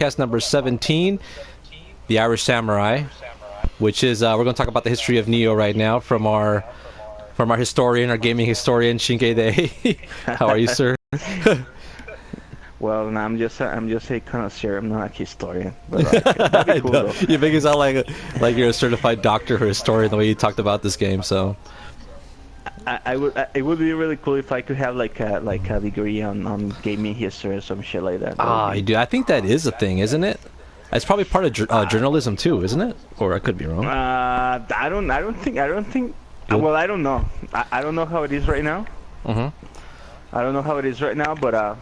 podcast number 17, The Irish Samurai, which is we're going to talk about the history of Nioh right now from our historian, our gaming historian, Shinkei. How are you, sir? Well, no, I'm just a connoisseur. I'm not a historian, but like, that'd be cool though. You make it sound like you're a certified doctor or historian the way you talked about this game. So It would be really cool if I could have like a degree on gaming history or some shit like that. I do. I think that is a thing, isn't it? It's probably part of journalism too, isn't it? Or I could be wrong. I don't think. Well, I don't know. I don't know how it is right now. Mm-hmm. I don't know how it is right now, but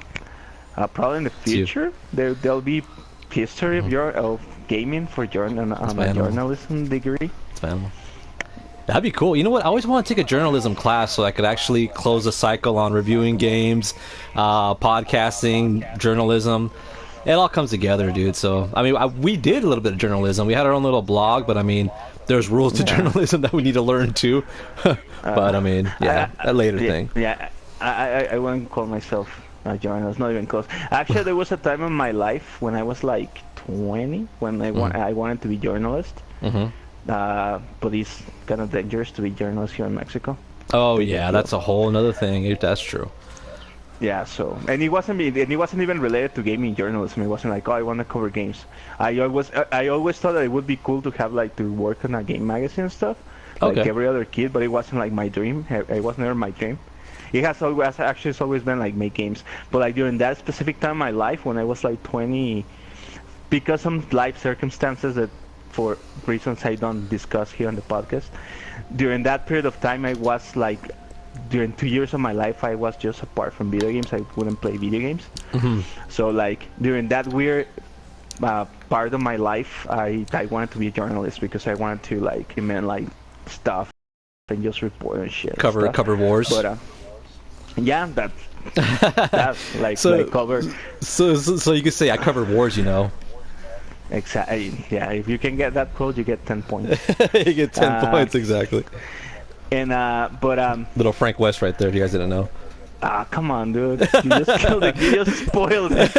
probably in the future there'll be history of gaming for a journalism degree. It's fun. That'd be cool. You know what? I always want to take a journalism class so I could actually close a cycle on reviewing games, podcasting, journalism. It all comes together, dude. So, I mean, we did a little bit of journalism. We had our own little blog, but I mean, there's rules to journalism that we need to learn too. But I mean, a later thing. Yeah, I wouldn't call myself a journalist, not even close. Actually, there was a time in my life when I was like 20 when I wanted to be a journalist. Mm-hmm. But it's kind of dangerous to be a journalist here in Mexico. Oh yeah, that's a whole another thing. That's true. Yeah, so and it wasn't even related to gaming journalism. It wasn't like, oh, I want to cover games. I always thought that it would be cool to have like to work on a game magazine and stuff, like every other kid. But it wasn't like my dream. It was never my dream. It's always been like make games. But like during that specific time in my life when I was like 20, because some life circumstances that for reasons I don't discuss here on the podcast, during that period of time I was like, during 2 years of my life I was just apart from video games. I wouldn't play video games. Mm-hmm. So like during that weird part of my life I wanted to be a journalist because I wanted to like invent like stuff and just report and shit. Cover wars. But yeah, that's like cover. So you could say I cover wars, you know. Exactly. Yeah, if you can get that quote, you get 10 points. You get 10 points exactly. And little Frank West right there. If you guys didn't know. Come on, dude! You just killed it. You just spoiled it.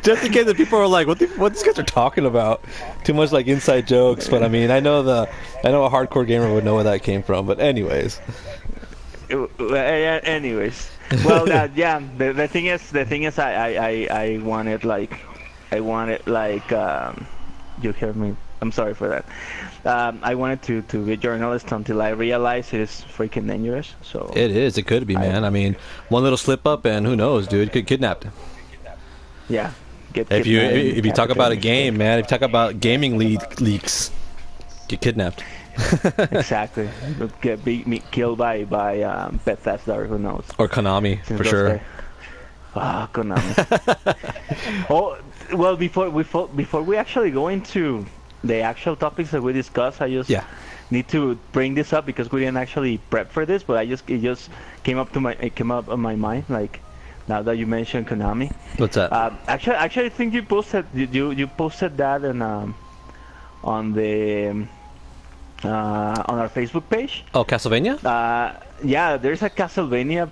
Just in case the people are like, what these guys are talking about? Too much like inside jokes. But I mean, I know a hardcore gamer would know where that came from. But anyways. Anyways, well, yeah. The thing is, I wanted like. You hear me? I'm sorry for that. I wanted to be a journalist until I realized it is freaking dangerous. So it is. It could be, man. I mean, one little slip up, and who knows, dude? Could kidnapped. Yeah. If you talk about a game, man, if you talk about gaming leaks, get kidnapped. Exactly. Get killed by Bethesda or who knows. Or Konami, for sure. Konami. Oh, well, before we actually go into the actual topics that we discussed, I just need to bring this up because we didn't actually prep for this, but it just came up on my mind like now that you mentioned Konami. What's that? Actually, I think you posted that on our Facebook page. Oh, Castlevania? Yeah, there's a Castlevania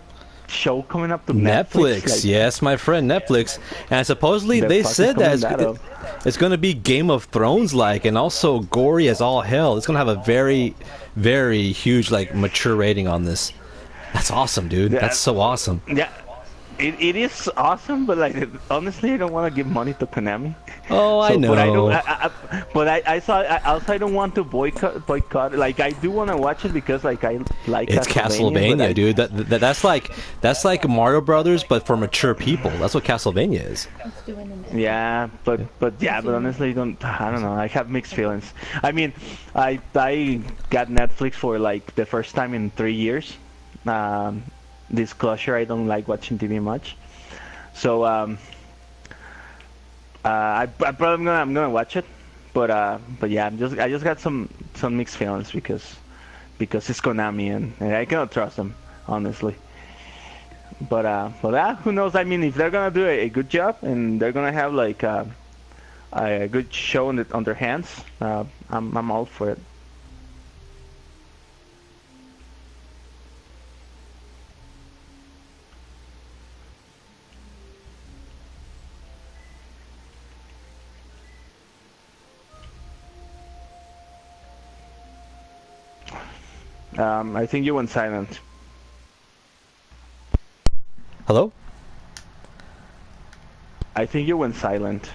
show coming up to Netflix. Yes, my friend, Netflix. And supposedly they said that it's going to be Game of Thrones like, and also gory as all hell. It's going to have a very, very huge like mature rating on this. That's awesome, dude. That's so awesome. Yeah. It is awesome, but like honestly, I don't want to give money to Konami. Oh, I know. But I don't want to boycott. Like I do want to watch it because like I like. It's Castlevania, dude. That's like Mario Brothers, but for mature people. That's what Castlevania is. Yeah, but honestly, I don't know. I have mixed feelings. I mean, I got Netflix for like the first time in 3 years. Disclosure, I don't like watching TV much, so I probably I'm gonna watch it, but yeah, I just got some mixed feelings because it's Konami and I cannot trust them honestly. But who knows? I mean, if they're gonna do a good job and they're gonna have like a good show on their hands, I'm all for it. I think you went silent. Hello? I think you went silent.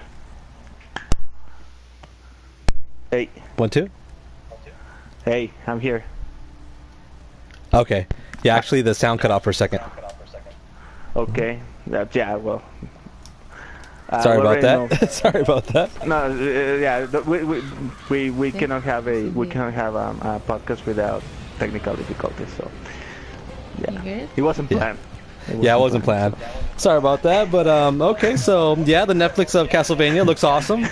Hey. 1, 2? Hey, I'm here. Okay. Yeah, actually the sound cut off for a second. Okay. Yeah, well. Sorry about that. Sorry about that. No, yeah, we cannot have a podcast without technical difficulties. So yeah, it wasn't planned. It wasn't planned. Sorry about that, but okay. So yeah, the Netflix of Castlevania looks awesome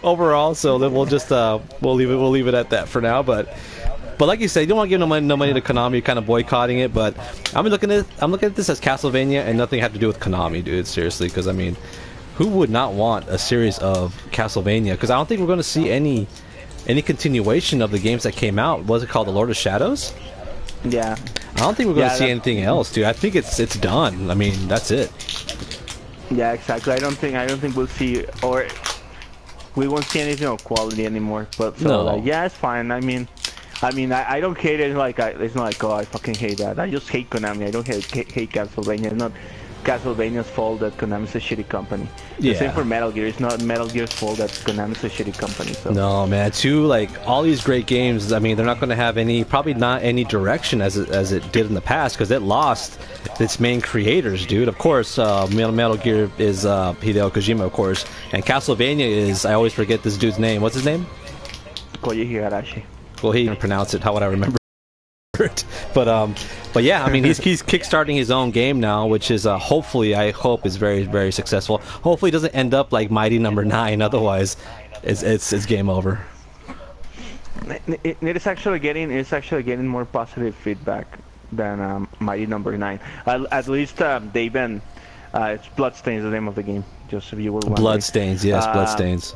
overall. So then we'll just we'll leave it at that for now. But like you said, you don't want to give no money to Konami. You're kind of boycotting it. But I'm looking at this as Castlevania and nothing had to do with Konami, dude. Seriously, because I mean, who would not want a series of Castlevania? Because I don't think we're going to see any continuation of the games that came out. Was it called The Lord of Shadows? Yeah. I don't think we're going to see anything else, dude. I think it's done. I mean, that's it. Yeah, exactly. I don't think we'll see, or we won't see anything of quality anymore. But so, no. Yeah, it's fine. I mean, I don't hate it. It's not like, oh, I fucking hate that. I just hate Konami. I don't hate Castlevania. It's not Castlevania's fault that Konami's a shitty company. The same for Metal Gear. It's not Metal Gear's fault that Konami's a shitty company. So. No, man. All these great games, I mean, they're not going to have probably not any direction as it did in the past, because it lost its main creators, dude. Of course, Metal Gear is Hideo Kojima, of course. And Castlevania is, I always forget this dude's name. What's his name? Koji Higurashi. Well, he didn't pronounce it. How would I remember it? But yeah, I mean, he's kickstarting his own game now, which is hopefully, I hope, is very, very successful. Hopefully, it doesn't end up like Mighty Number 9. Otherwise, it's game over. It's actually getting more positive feedback than Mighty Number 9. At least they've been. It's Bloodstains, the name of the game. Just if you were wondering. Bloodstains, yes, Bloodstains.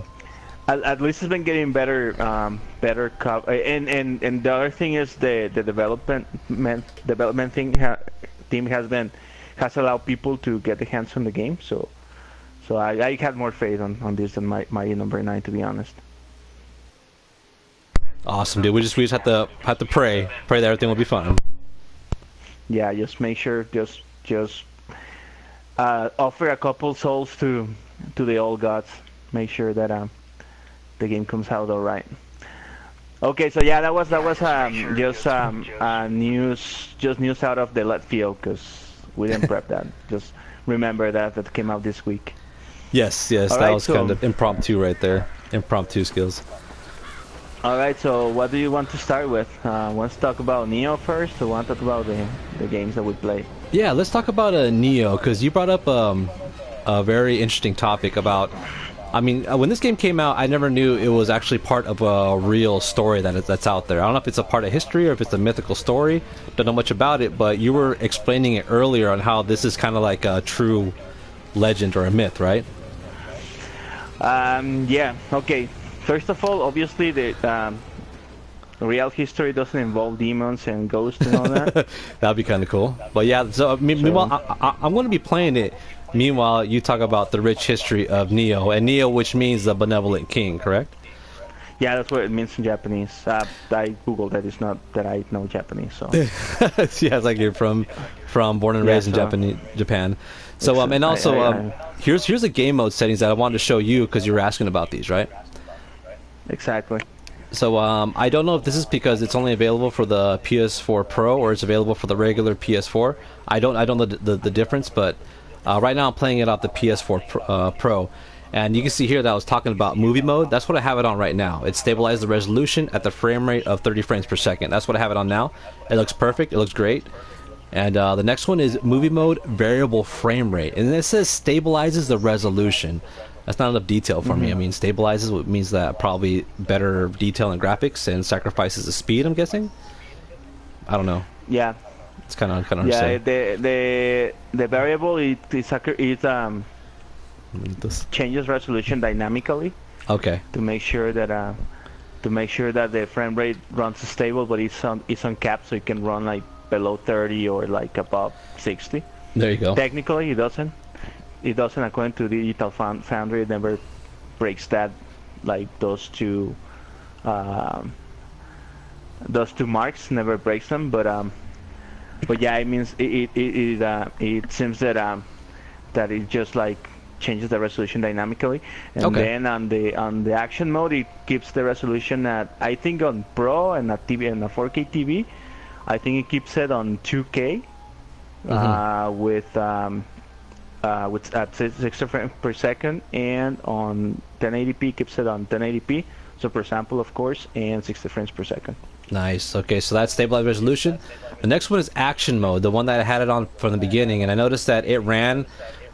At least it's been getting better, and the other thing is the development team has allowed people to get their hands on the game. So I had more faith on this than Mighty Number 9, to be honest. Awesome, dude. We just have to pray that everything will be fine. Yeah, just make sure just offer a couple souls to the old gods. Make sure that the game comes out all right. Okay, so yeah, that was just news out of the left field, because we didn't prep that. Just remember that came out this week. Yes, all that right, was kind of impromptu right there. Impromptu skills. All right, so what do you want to start with? Want to talk about Nioh first, or want to talk about the games that we play? Yeah, let's talk about Nioh, because you brought up a very interesting topic about. I mean, when this game came out, I never knew it was actually part of a real story that's out there. I don't know if it's a part of history or if it's a mythical story. Don't know much about it, but you were explaining it earlier on how this is kind of like a true legend or a myth, right? Yeah. Okay. First of all, obviously the real history doesn't involve demons and ghosts and all that. That'd be kind of cool. But yeah, so meanwhile, I'm going to be playing it. Meanwhile, you talk about the rich history of Nioh, and Nioh, which means the benevolent king, correct? Yeah, that's what it means in Japanese. I googled that. It's not that I know Japanese, so. Yeah, it's like you're from born and raised in Japan. So and also here's the game mode settings that I wanted to show you because you were asking about these, right? Exactly. So I don't know if this is because it's only available for the PS4 Pro or it's available for the regular PS4. I don't know the difference, but. Right now I'm playing it off the PS4 Pro, and you can see here that I was talking about movie mode. That's what I have it on right now. It stabilized the resolution at the frame rate of 30 frames per second. That's what I have it on now. It looks perfect. It looks great. And the next one is movie mode variable frame rate, and it says stabilizes the resolution. That's not enough detail for me. I mean, stabilizes means that probably better detail and graphics and sacrifices the speed, I'm guessing. I don't know. Yeah. It's kind of yeah. The variable it changes resolution dynamically. Okay. To make sure that the frame rate runs stable, but it's on cap, so it can run like below 30 or like above 60. There you go. Technically, it doesn't. It doesn't, according to Digital Foundry. It never breaks that, like those two those two marks, never breaks them. But yeah, it means it seems that it just like changes the resolution dynamically, and then on the action mode it keeps the resolution at, I think on Pro and a TV and a 4K TV, I think it keeps it on 2K with at 60 frames per second, and on 1080p keeps it on 1080p, so per sample of course, and 60 frames per second. Nice. Okay, so that's stabilized resolution. The next one is action mode, the one that I had it on from the beginning, and I noticed that it ran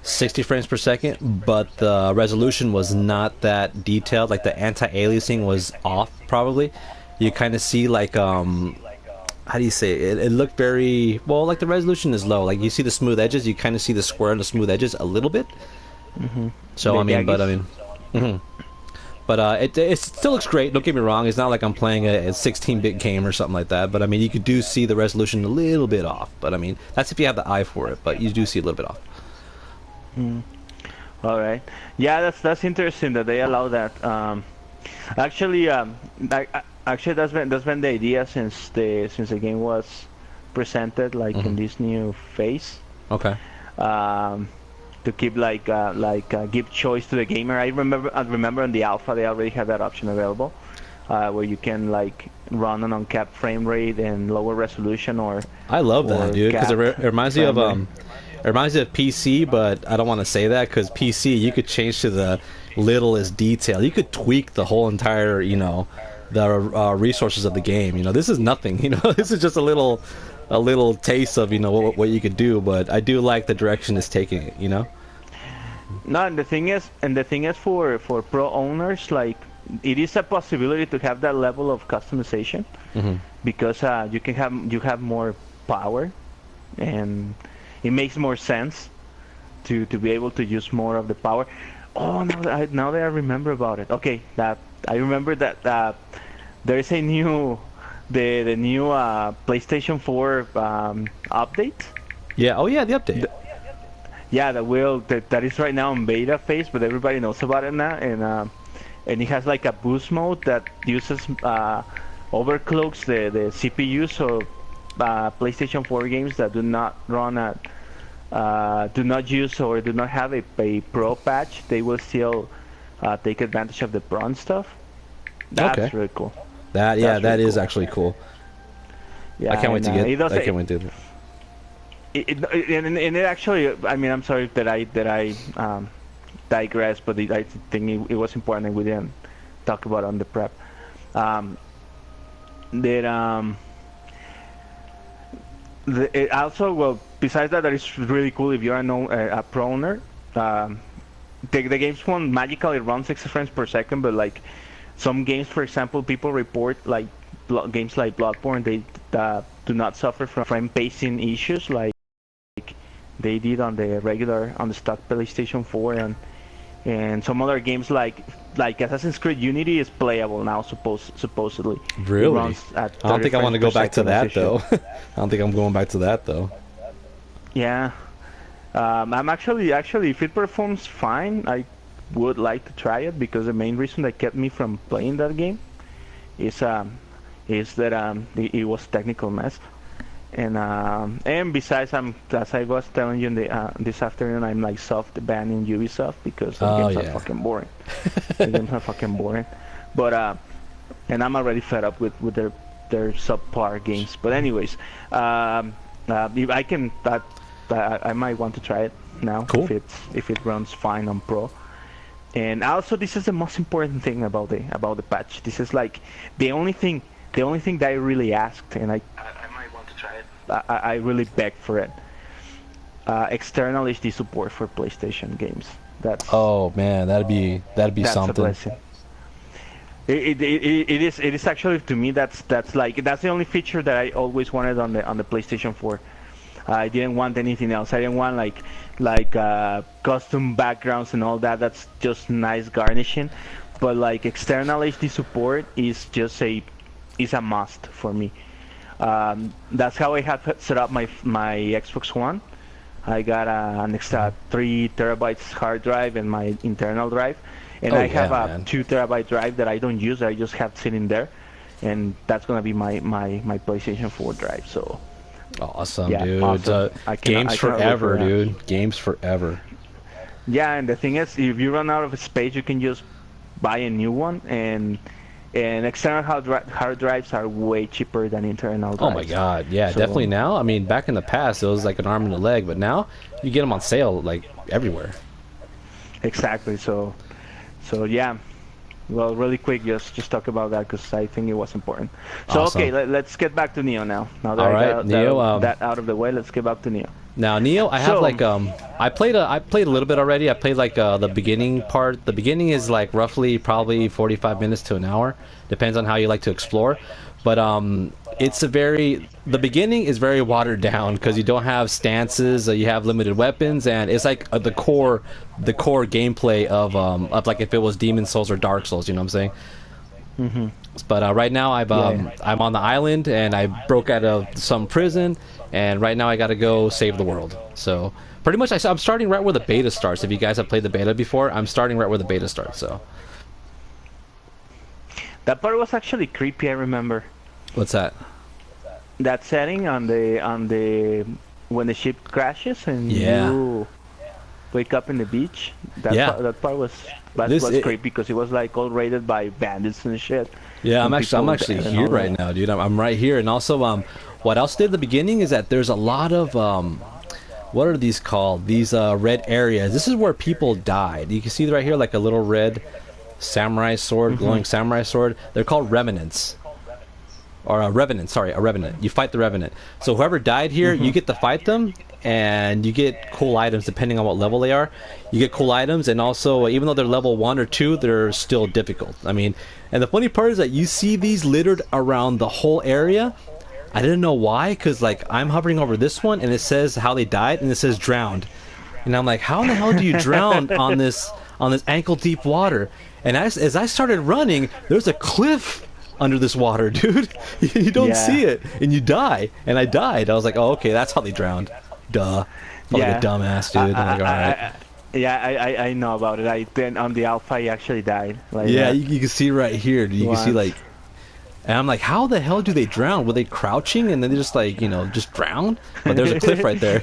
60 frames per second, but the resolution was not that detailed. Like the anti-aliasing was off, probably. You kind of see like how do you say it? It looked very well. Like the resolution is low. Like you see the smooth edges. You kind of see the square and the smooth edges a little bit. So it still looks great. Don't get me wrong. It's not like I'm playing a 16-bit game or something like that. But I mean, you do see the resolution a little bit off. But I mean, that's if you have the eye for it. But you do see a little bit off. All right. Yeah, that's interesting that they allow that. Actually, actually that's been the idea since the game was presented, like in this new phase. Okay. To keep give choice to the gamer. I remember in the alpha they already had that option available, where you can like run an uncapped frame rate and lower resolution or. I love that, dude, because it reminds me of It reminds me of PC, but I don't want to say that because PC you could change to the littlest detail. You could tweak the whole entire, the resources of the game. This is nothing. This is just a little taste of what you could do. But I do like the direction it's taking it. No, and the thing is for pro owners, like it is a possibility to have that level of customization because you have more power, and it makes more sense to be able to use more of the power. Oh, now that I remember about it. Okay, that I remember that there is a new the new PlayStation 4 update. Yeah. Oh yeah, the update. That is right now in beta phase, but everybody knows about it now, and it has like a boost mode that uses overclocks the CPU, so PlayStation 4 games that do not run at do not use or do not have a pro patch, they will still take advantage of the bronze stuff. That's really cool. That is cool. Actually cool. Yeah, I can't wait to get. I can't wait to do that. And it actually, I mean, I'm sorry that I digress, but I think it was important and we didn't talk about it on the prep. Also, well, besides that is really cool if you're a pro owner. The games won't magically run 60 frames per second, but like some games, for example, people report like games like Bloodborne, they do not suffer from frame pacing issues like they did on the stock PlayStation 4, and some other games like Assassin's Creed Unity is playable now supposedly. Really? I don't think I want to go back to that though. I don't think I'm going back to that though. Yeah. I'm actually if it performs fine, I would like to try it because the main reason that kept me from playing that game is that it was technical mess. And besides, as I was telling you this afternoon, I'm like soft banning Ubisoft because the games are fucking boring. The games are fucking boring. But and I'm already fed up with their subpar games. But anyways, if I can, I might want to try it now. Cool. If it runs fine on Pro. And also, this is the most important thing about the patch. This is like the only thing that I really asked, and I might want to try it. I really begged for it. External HD support for PlayStation games. Oh man, that'd be something. A blessing. It is actually, to me, that's the only feature that I always wanted on the PlayStation 4. I didn't want anything else. I didn't want like custom backgrounds and all that. That's just nice garnishing. But like external HD support is a must for me. That's how I have set up my Xbox One. I got an extra 3 terabytes hard drive and my internal drive, and I have a 2 terabyte drive that I don't use. I just have sitting there, and that's gonna be my PlayStation 4 drive. So awesome, yeah, dude. awesome. Games forever, dude. Games forever. Yeah, and the thing is, if you run out of space, you can just buy a new one, and external hard drives are way cheaper than internal drives. Oh my god, yeah, so, definitely now. I mean, back in the past, it was like an arm and a leg, but now you get them on sale like everywhere. Exactly. So yeah. Well, really quick, just talk about that because I think it was important. So awesome. Okay, let's get back to Nioh now. Now that I got Nioh, that out of the way, let's get back to Nioh. Now Nioh, I have like I played a little bit already. I played like the beginning part. The beginning is like roughly probably 45 minutes to an hour, depends on how you like to explore. But it's the beginning is very watered down because you don't have stances, you have limited weapons, and it's like the core gameplay of like if it was Demon Souls or Dark Souls, you know what I'm saying? Mm-hmm. But right now I'm on the island and I broke out of some prison, and right now I got to go save the world. So pretty much I'm starting right where the beta starts. If you guys have played the beta before, I'm starting right where the beta starts. So that part was actually creepy. I remember. What's that? That setting on the when the ship crashes and you wake up in the beach. That part was creepy because it was like all raided by bandits and shit. Yeah, I'm actually here right now, dude. I'm right here, and also what else did at the beginning is that there's a lot of what are these called? These red areas. This is where people died. You can see right here like a little red samurai sword, glowing samurai sword. They're called remnants. Or a revenant, sorry, a revenant. You fight the revenant. So whoever died here, you get to fight them, and you get cool items depending on what level they are. You get cool items, and also, even though they're level 1 or 2, they're still difficult. I mean, and the funny part is that you see these littered around the whole area. I didn't know why, because like I'm hovering over this one, and it says how they died, and it says drowned. And I'm like, how in the hell do you drown on this ankle deep water? And as I started running, there's a cliff under this water, dude. You don't see it, and you die. And I died. I was like, oh, okay, that's how they drowned. Duh. Like a dumbass, dude. I'm like, all right. I know about it. Then on the alpha, I actually died. Like, yeah, you can see right here. You can see like, and I'm like, how the hell do they drown? Were they crouching and then they just like, just drown? But there's a cliff right there.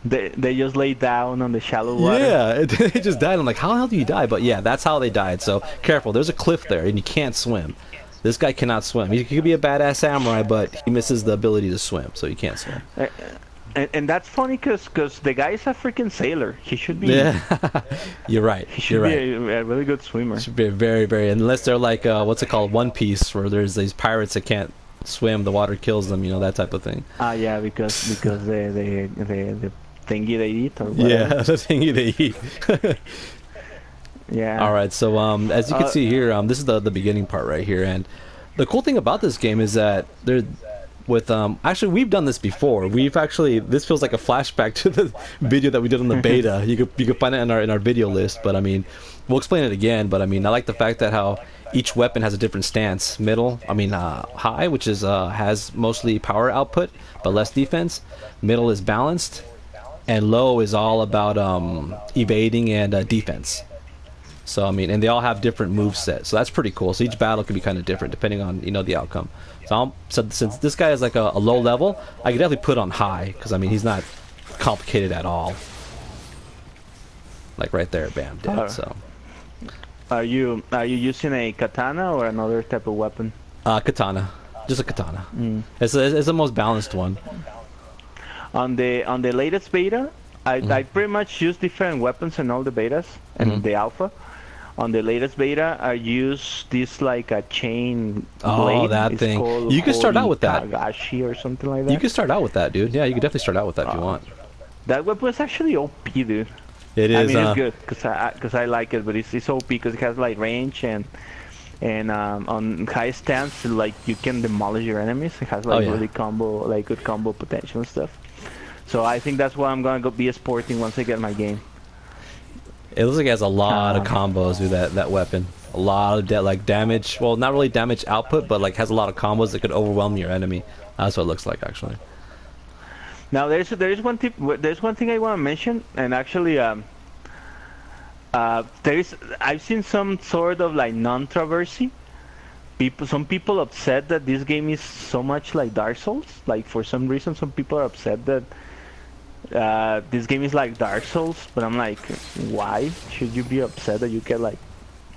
They just lay down on the shallow water. Yeah, they just died. I'm like, how the hell do you die? But yeah, that's how they died. So careful. There's a cliff there, and you can't swim. This guy cannot swim. He could be a badass samurai, but he misses the ability to swim, so he can't swim. And that's funny because the guy is a freaking sailor. He should be. Yeah, you're right. He should be a really good swimmer. Should be very, very. Unless they're like, what's it called, One Piece, where there's these pirates that can't swim, the water kills them. That type of thing. Yeah, because the thingy they eat or whatever. Yeah, the thingy they eat. Yeah. All right. So as you can see here, this is the beginning part right here, and the cool thing about this game is that actually we've done this before. This feels like a flashback to the video that we did on the beta. You could find it in our video list, but I mean, we'll explain it again. But I mean, I like the fact that how each weapon has a different stance. High, which is has mostly power output but less defense. Middle is balanced, and low is all about evading and defense. So I mean, and they all have different move sets, so that's pretty cool. So each battle can be kind of different depending on the outcome. So since this guy is like a low level, I could definitely put on high because I mean he's not complicated at all. Like right there, bam, dead. So are you using a katana or another type of weapon? Katana, just a katana. It's the most balanced one. On the latest beta, I pretty much use different weapons in all the betas and the alpha. On the latest beta, I use this like a chain blade. Oh, that thing. You can start out with that. Kagashi or something like that. You can start out with that, dude. Yeah, you can definitely start out with that if you want. That weapon is actually OP, dude. It is. I mean, it's good because I like it, but it's OP because it has like range and on high stance, like you can demolish your enemies. It has like really good combo potential and stuff. So I think that's what I'm gonna be sporting once I get my game. It looks like it has a lot of combos with that weapon. A lot of damage. Well, not really damage output, but like has a lot of combos that could overwhelm your enemy. That's what it looks like, actually. Now there's one thing I want to mention, and actually I've seen some sort of like non-traversy some people upset that this game is so much like Dark Souls. Like for some reason, some people are upset that this game is like Dark Souls. But I'm like, why should you be upset that you get like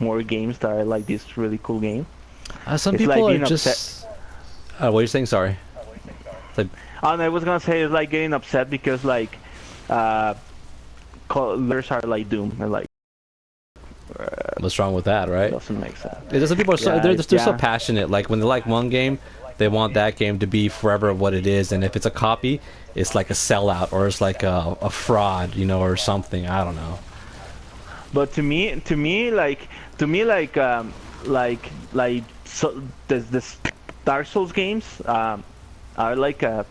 more games that are like this really cool game? Some It's people like are being just. What are you saying? Sorry. Like, I was gonna say it's like getting upset because like colors are like Doom and like what's wrong with that, right? doesn't make sense. Some people are so, Yeah, they're so yeah. passionate. Like when they like one game, they want that game to be forever what it is, and if it's a copy, it's like a sellout or it's like a fraud, you know, or something. I don't know. But like so this Dark Souls games are like a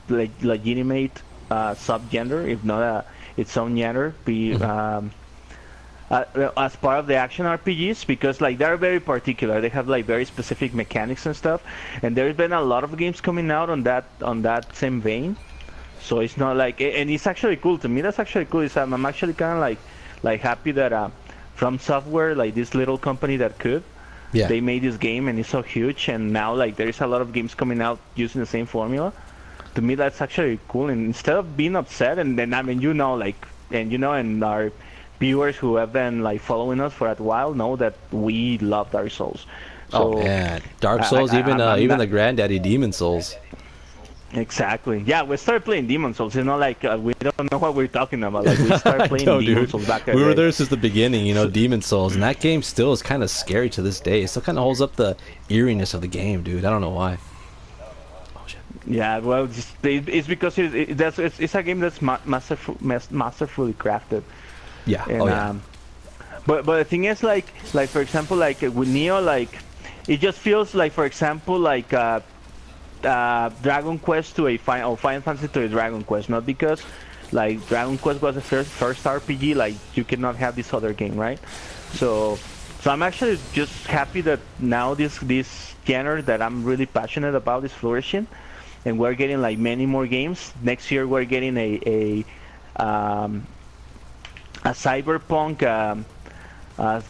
legitimate subgenre, if not its own genre. As part of the action RPGs, because like they're very particular. They have like very specific mechanics and stuff. And there's been a lot of games coming out on that same vein. So it's not like, and it's actually cool to me. That's actually cool. I'm actually kind of like happy that From Software, like this little company that could, they made this game and it's so huge. And now like there is a lot of games coming out using the same formula. To me, that's actually cool. And instead of being upset, and then I mean, you know, like, and you know, and our viewers who have been like following us for a while know that we love Dark Souls. So, oh man, Dark Souls, even the granddaddy Demon Souls. Exactly. Yeah, we started playing Demon Souls. It's not like we don't know what we're talking about. Like we started playing Demon Souls back then. We were there since the beginning, you know, Demon Souls, and that game still is kind of scary to this day. It still kind of holds up the eeriness of the game, dude. I don't know why. Oh shit. Yeah, well, it's because it's a game that's masterfully crafted. Yeah. And, oh yeah. But the thing is, like for example, like with Nioh, like it just feels like, for example, like Dragon Quest to a Final Fantasy to a Dragon Quest, not because like Dragon Quest was the first RPG, like you cannot have this other game, right? So I'm actually just happy that now this genre that I'm really passionate about is flourishing, and we're getting like many more games. Next year we're getting a Cyberpunk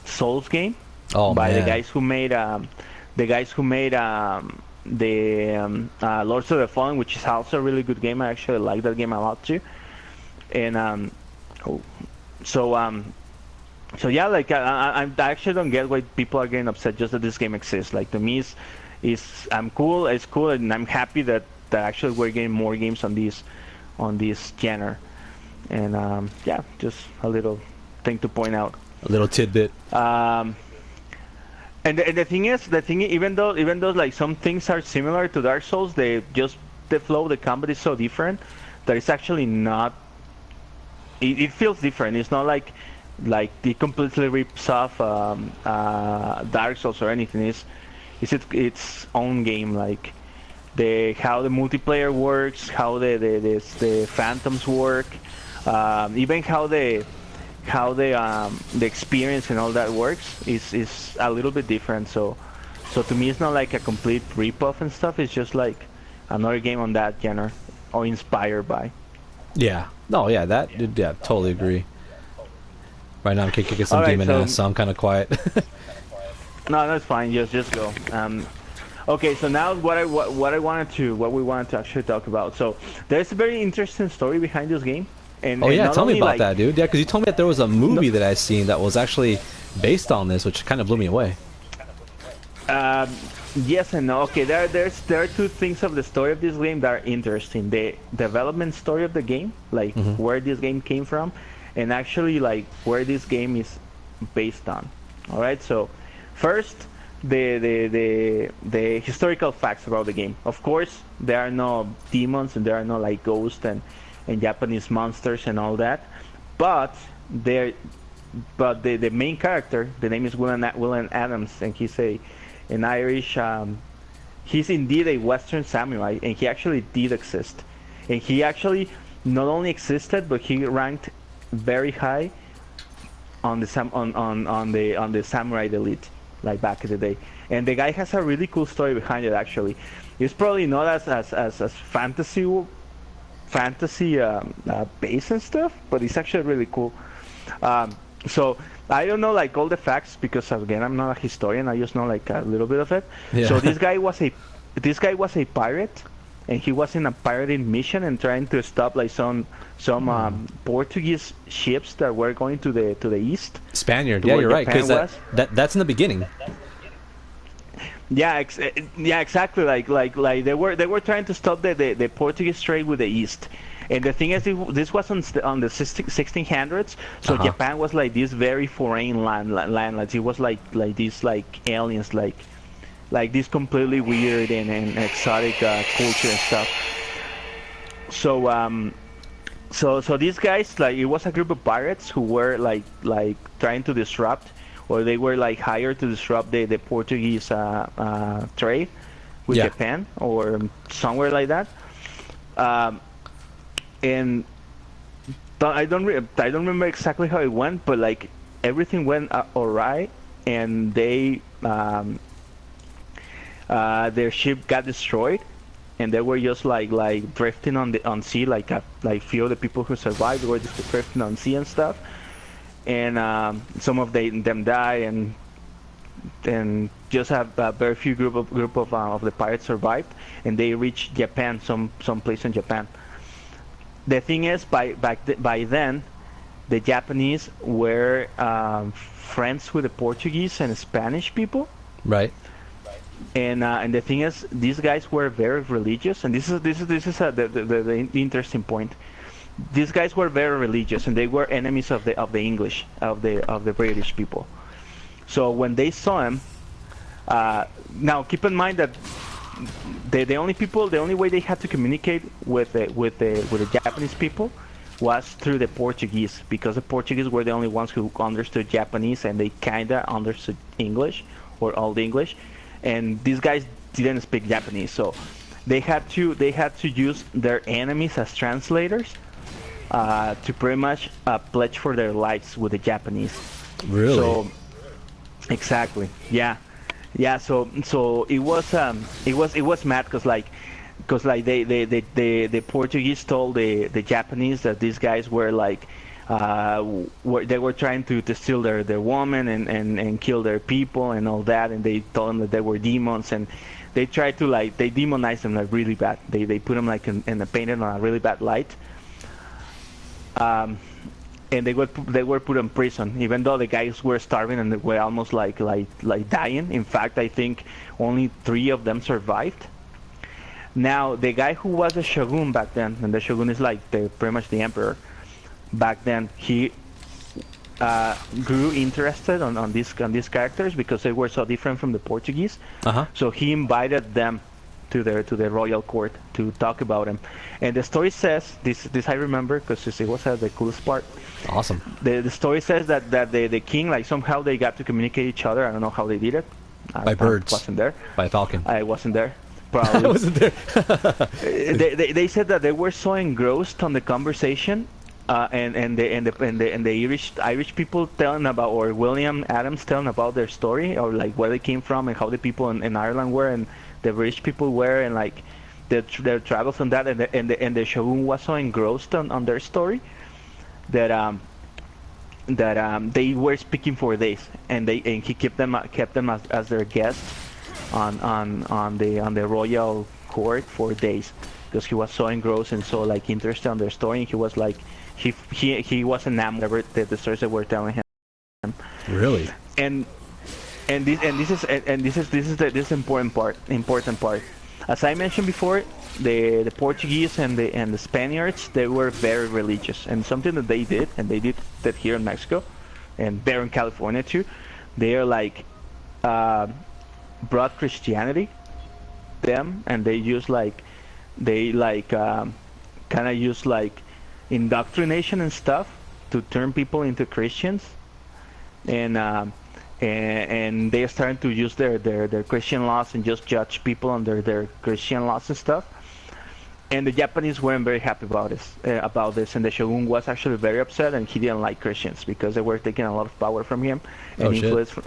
Souls game by the guys who made the Lords of the Fallen, which is also a really good game. I actually like that game a lot too. And so yeah, like I actually don't get why people are getting upset just that this game exists. Like to me, it's cool, and I'm happy that actually we're getting more games on this genre. And yeah, just a little thing to point out. A little tidbit. And the thing is, even though like some things are similar to Dark Souls, the flow, the combat is so different that it's actually not. It feels different. It's not like it completely rips off Dark Souls or anything. It's its own game. Like how the multiplayer works, how the phantoms work, even how the experience and all that works is a little bit different. So to me, it's not like a complete rip-off and stuff. It's just like another game on that genre or inspired by. Yeah. No. Yeah. Yeah. Totally agree. Right now, I'm kicking some demon ass, so I'm kind of quiet. No, that's fine. Just go. Okay. So now what we wanted to actually talk about. So there's a very interesting story behind this game. And tell me about that, dude. Yeah, because you told me that there was a movie that I seen that was actually based on this, which kind of blew me away. Yes and no. Okay, there are two things of the story of this game that are interesting. The development story of the game, like where this game came from, and actually like where this game is based on. All right. So first, the historical facts about the game. Of course, there are no demons and there are no like ghosts and Japanese monsters and all that, but the main character, the name is William Adams, and he's an Irish. He's indeed a Western samurai, and he actually did exist, and he actually not only existed, but he ranked very high on the samurai elite, like back in the day. And the guy has a really cool story behind it. Actually, it's probably not as fantasy base and stuff, but it's actually really cool. So I don't know like all the facts because again I'm not a historian. I just know like a little bit of it. Yeah. So this guy was a pirate, and he was in a pirating mission and trying to stop like some Portuguese ships that were going to the east. Spaniard. Yeah, you're right. Because that's in the beginning. Yeah, yeah, exactly. Like they were trying to stop the Portuguese trade with the east. And the thing is, this was on the 1600s, so Japan was like this very foreign land. Like it was like these like aliens, like this completely weird and exotic culture and stuff. So these guys, like it was a group of pirates who were like trying to disrupt, or they were like hired to disrupt the Portuguese trade with Japan or somewhere like that. And I don't remember exactly how it went, but like everything went alright, and they their ship got destroyed, and they were just like drifting on sea, like few of the people who survived were just drifting on sea and stuff, and some of them died, and just a very few group of the pirates survived, and they reached Japan, some place in Japan. The thing is, by then, the Japanese were friends with the Portuguese and Spanish people. Right. And the thing is, these guys were very religious, and this is the interesting point. These guys were very religious, and they were enemies of the English, of the British people. So when they saw him, now keep in mind that the only way they had to communicate with the Japanese people was through the Portuguese, because the Portuguese were the only ones who understood Japanese, and they kinda understood English, or Old English, and these guys didn't speak Japanese, so they had to use their enemies as translators to pretty much pledge for their lives with the Japanese. Really? So exactly, yeah. Yeah, so it was mad because the Portuguese told the Japanese that these guys were like they were trying to steal their woman and kill their people and all that, and they told them that they were demons, and they tried to they demonized them like really bad. They put them like in a painted on a really bad light. And they were put in prison, even though the guys were starving and they were almost like dying. In fact, I think only 3 of them survived. Now, the guy who was a shogun back then, and the shogun is like pretty much the emperor back then, he grew interested on these characters because they were so different from the Portuguese. So he invited them to the royal court to talk about him. And the story says, this I remember because it was the coolest part. Awesome. The story says that the king, like somehow they got to communicate each other. I don't know how they did it. By birds. I wasn't there. By a falcon. I wasn't there. Probably. I wasn't there. They said that they were so engrossed on the conversation, and the Irish people telling about, or William Adams telling about their story, or like where they came from and how the people in Ireland were and the British people were, and like their travels and that, and the shogun was so engrossed on their story that they were speaking for days, and he kept them as their guests on the royal court for days, because he was so engrossed and so like interested in their story, and he was like he was enamored of the stories that were telling him. Really? And this is the important part. As I mentioned before, the Portuguese and the Spaniards, they were very religious, and something that they did, and they did that here in Mexico and there in California too, they are like brought Christianity them, and they use kind of use like indoctrination and stuff to turn people into Christians, and they are starting to use their Christian laws and just judge people under their Christian laws and stuff. And the Japanese weren't very happy about this, and the shogun was actually very upset, and he didn't like Christians because they were taking a lot of power from him and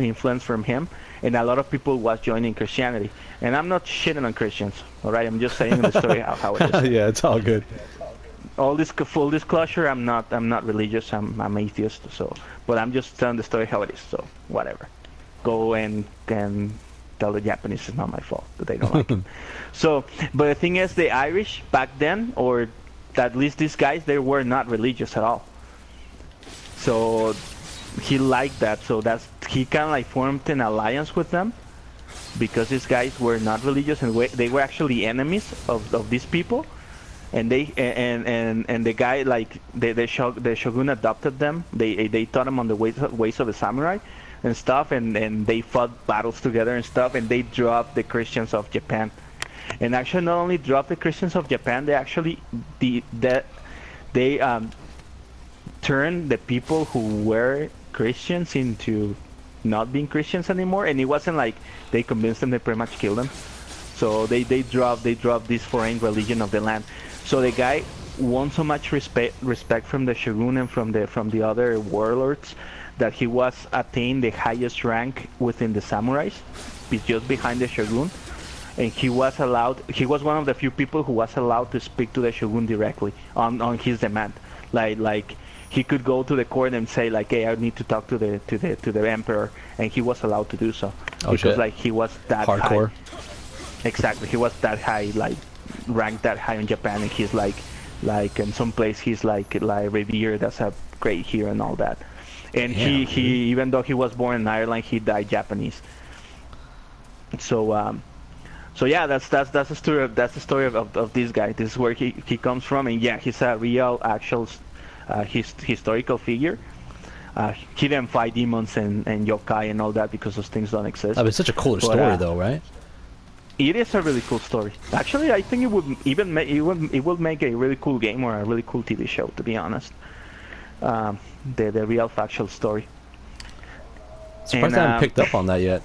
influence from him, and a lot of people was joining Christianity. And I'm not shitting on Christians, all right? I'm just saying the story how it is. Yeah, it's all good. all this full disclosure, I'm not religious. I'm atheist. So, but I'm just telling the story how it is. So whatever. Go and tell the Japanese it's not my fault that they don't like it. So, but the thing is, the Irish back then, or at least these guys, they were not religious at all. So he liked that. So he kind of like formed an alliance with them because these guys were not religious and they were actually enemies of these people. And they and the guy like the shogun adopted them. They taught them on the ways of the samurai and stuff, and they fought battles together and stuff, and they dropped the Christians of Japan. And actually, not only dropped the Christians of Japan, they actually turned the people who were Christians into not being Christians anymore. And it wasn't like they convinced them; they pretty much killed them. So they dropped this foreign religion of the land. So the guy won so much respect from the shogun and from the other warlords that he was attained the highest rank within the samurais, just behind the shogun. And he was one of the few people who was allowed to speak to the shogun directly on his demand. Like he could go to the court and say like, hey, I need to talk to the emperor, and he was allowed to do so because like he was that hardcore. High. Exactly, he was that high, like ranked that high in Japan, and he's like in some place he's like revered as a great hero and all that. And he even though he was born in Ireland, he died Japanese. So yeah, that's the story of this guy. This is where he comes from, and yeah, he's a real actual historical figure. He didn't fight demons and yokai and all that because those things don't exist. I mean, it's such a cooler story though, right? It is a really cool story. Actually, I think it would even make a really cool game or a really cool TV show, to be honest. The real factual story. Surprised I haven't picked up on that yet.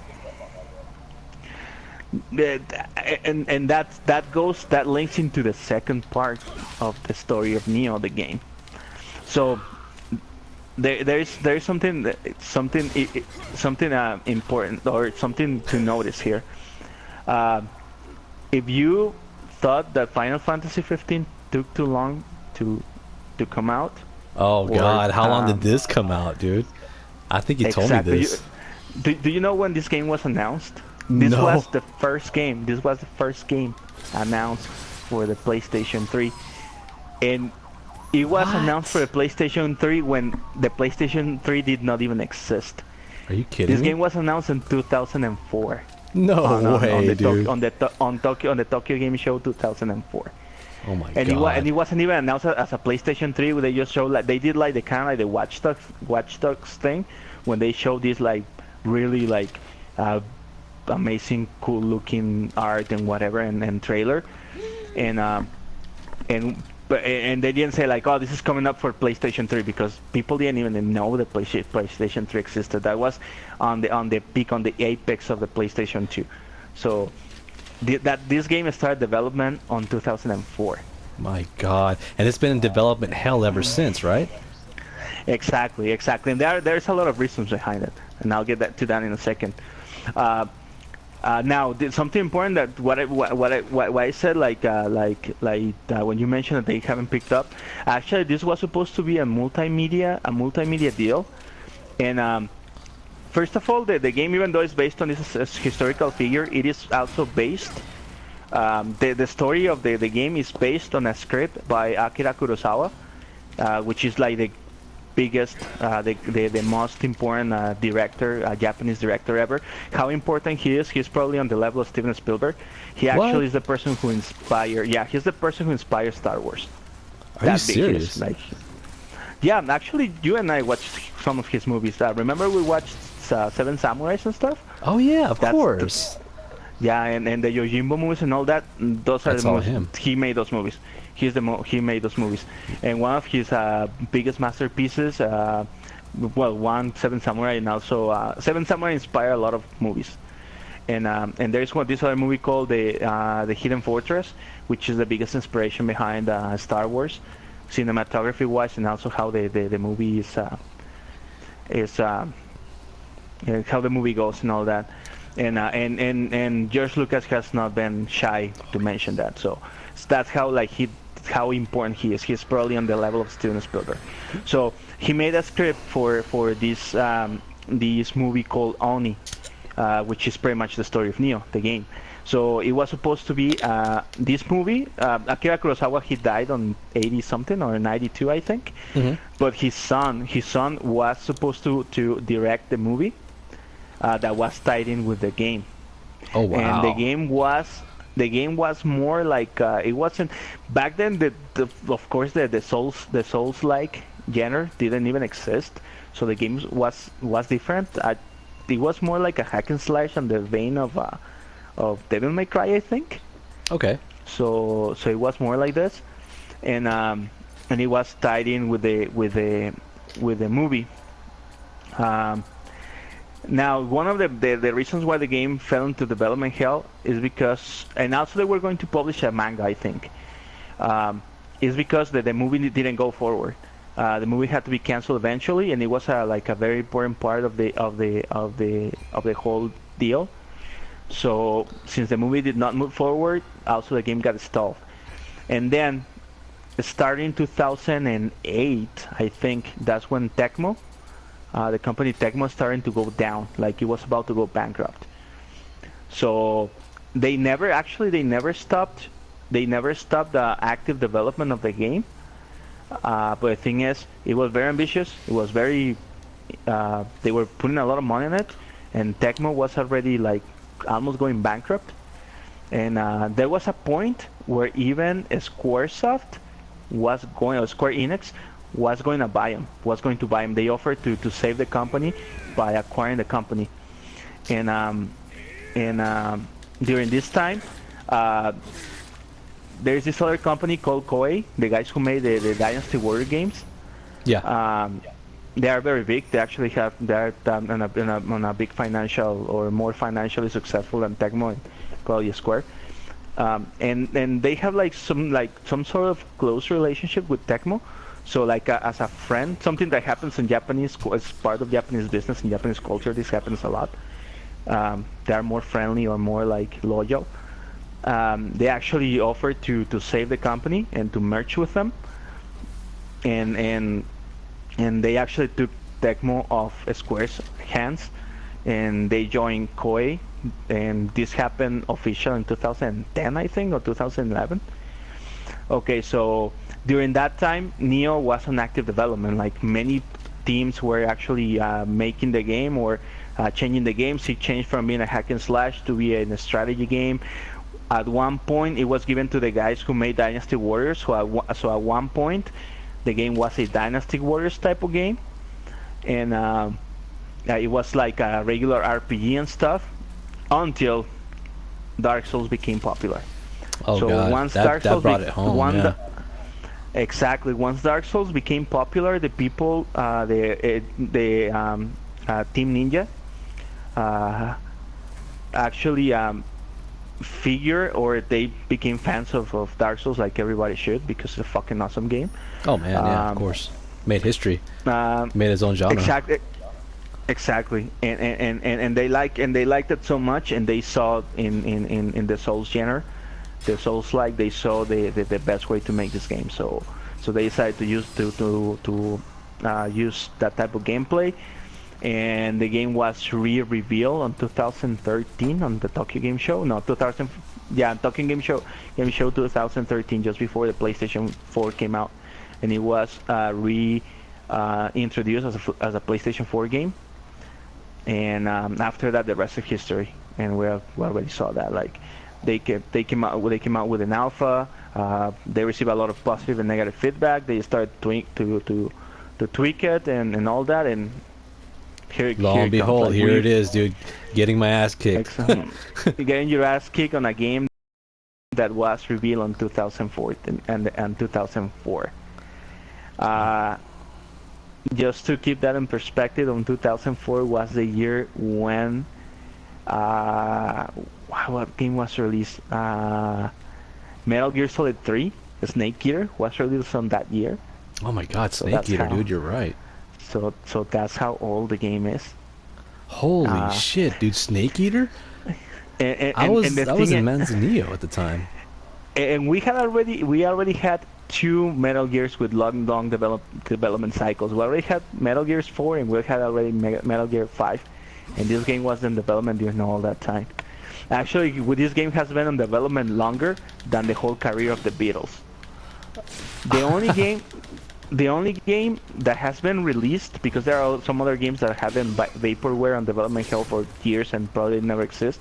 And that links into the second part of the story of Nioh, the game. So there's something important or something to notice here. If you thought that Final Fantasy 15 took too long to come out, oh god, how long did this come out, dude? I think you told me this. Do you know when this game was announced? This was the first game. This was the first game announced for the PlayStation 3, and it was announced for the PlayStation 3 when the PlayStation 3 did not even exist. Are you kidding me? This game was announced in 2004. No way, dude. On the Tokyo Game Show 2004. Oh my god. And it wasn't even announced as a PlayStation 3. Where they just showed like they did like the kind of like the Watch Dogs thing when they showed this like really like amazing, cool looking art and whatever and trailer, and they didn't say like, oh, this is coming up for PlayStation 3 because people didn't even know the PlayStation 3 existed. That was on the peak, on the apex of the PlayStation 2. So this game started development on 2004. My god. And it's been in development hell ever since, right? Exactly. And there's a lot of reasons behind it, and I'll get to that in a second. Now, something important that what I said, like when you mentioned that they haven't picked up. Actually, this was supposed to be a multimedia deal, and first of all, the game, even though it's based on this historical figure, it is also based. The story of the game is based on a script by Akira Kurosawa, which is like the biggest, the most important director, Japanese director ever. How important he is? He's probably on the level of Steven Spielberg. He actually is the person who inspired. Yeah, he's the person who inspired Star Wars. Are you serious? Like, yeah, actually, you and I watched some of his movies. Remember we watched Seven Samurais and stuff? Oh yeah, of course. Yeah, and the Yojimbo movies and all that. Those are the movies. Him. He made those movies. He made those movies, and one of his biggest masterpieces, one Seven Samurai, and also Seven Samurai inspired a lot of movies, and there's this other movie called the Hidden Fortress, which is the biggest inspiration behind Star Wars, cinematography wise, and also how the movie is how the movie goes and all that, and George Lucas has not been shy to mention that. So So that's how like how important he is. He's probably on the level of Steven Spielberg. So he made a script for this movie called Oni, which is pretty much the story of Nioh, the game. So it was supposed to be this movie. Akira Kurosawa, he died on 80 something or 92, I think. But his son was supposed to direct the movie that was tied in with the game. Oh wow! And the game was more like it wasn't back then. Of course the Souls like genre didn't even exist, so the game was different. It was more like a hack and slash on the vein of Devil May Cry, I think. Okay. So it was more like this, and it was tied in with the movie. Now, one of the reasons why the game fell into development hell is because, and also they were going to publish a manga, I think, is because the movie didn't go forward. The movie had to be canceled eventually, and it was like a very important part of the whole deal. So since the movie did not move forward, also the game got stalled. And then, starting 2008, I think that's when Tecmo, the company Tecmo, starting to go down, like it was about to go bankrupt. So they never stopped the active development of the game. But the thing is, it was very ambitious. It was very they were putting a lot of money in it, and Tecmo was already like almost going bankrupt. And there was a point where even Square Enix was going to buy them. They offered to save the company by acquiring the company. And during this time, there's this other company called Koei, the guys who made the Dynasty Warrior games. Yeah. They are very big. They actually they're on a big financial, or more financially successful than Tecmo and probably Square. And they have like some sort of close relationship with Tecmo. So like as a friend, something that happens in Japanese, as part of Japanese business and Japanese culture, this happens a lot. They are more friendly or more like loyal. They actually offered to save the company and to merge with them. And they actually took Tecmo off Square's hands, and they joined Koei. And this happened officially in 2010, I think, or 2011. Okay, so during that time, Nioh was on active development. Like many teams were actually making the game or changing the game. So it changed from being a hack and slash to be a strategy game. At one point, it was given to the guys who made Dynasty Warriors. So at one point, the game was a Dynasty Warriors type of game, and it was like a regular RPG and stuff until Dark Souls became popular. Oh so God, once that brought it home. Yeah. Exactly. Once Dark Souls became popular, the people, Team Ninja, actually figure, or they became fans of Dark Souls, like everybody should, because it's a fucking awesome game. Oh man, yeah, of course. Made history. Made his own genre. Exactly. And they liked it so much, and they saw in the Souls genre, the Souls like, they saw the best way to make this game. So they decided to use use that type of gameplay. And the game was revealed on 2013 on the Tokyo Game Show. No, Tokyo Game Show 2013, just before the PlayStation 4 came out, and it was introduced as a PlayStation 4 game. And after that, the rest is history. And we already saw that. Like they came out with an alpha. They received a lot of positive and negative feedback. They started to tweak it and all that. And lo and behold, here it is, dude. Getting my ass kicked. Getting your ass kicked on a game that was revealed on 2004 and 2004. Just to keep that in perspective, on 2004 was the year when what game was released? Metal Gear Solid 3, Snake Eater, was released on that year. Oh my God, Snake Eater, dude, you're right. So that's how old the game is. Holy shit, dude! Snake Eater. I was in Manzanillo at the time. And we already had two Metal Gears with long development cycles. We already had Metal Gears 4 and we had already Metal Gear 5, and this game was in development during all that time. Actually, this game has been in development longer than the whole career of the Beatles. The only game that has been released, because there are some other games that have been vaporware on development hell for years and probably never exist.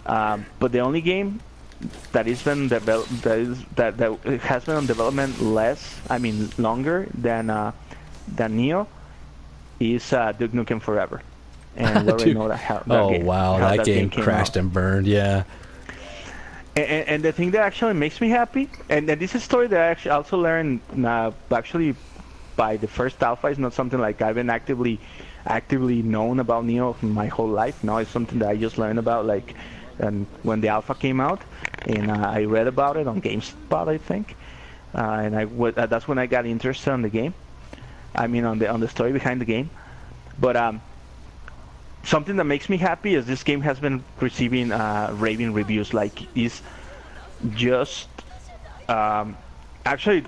But the only game that has been that has been on development longer than Nioh is Duke Nukem Forever. And we already know that game crashed and burned. Yeah. And the thing that actually makes me happy, and this is a story that I actually also learned actually by the first alpha. It's not something like I've been actively known about Nioh my whole life. No, it's something that I just learned about like when the alpha came out, and I read about it on GameSpot, I think, and that's when I got interested in the game. I mean, on the story behind the game, but something that makes me happy is this game has been receiving raving reviews. Like, it's just actually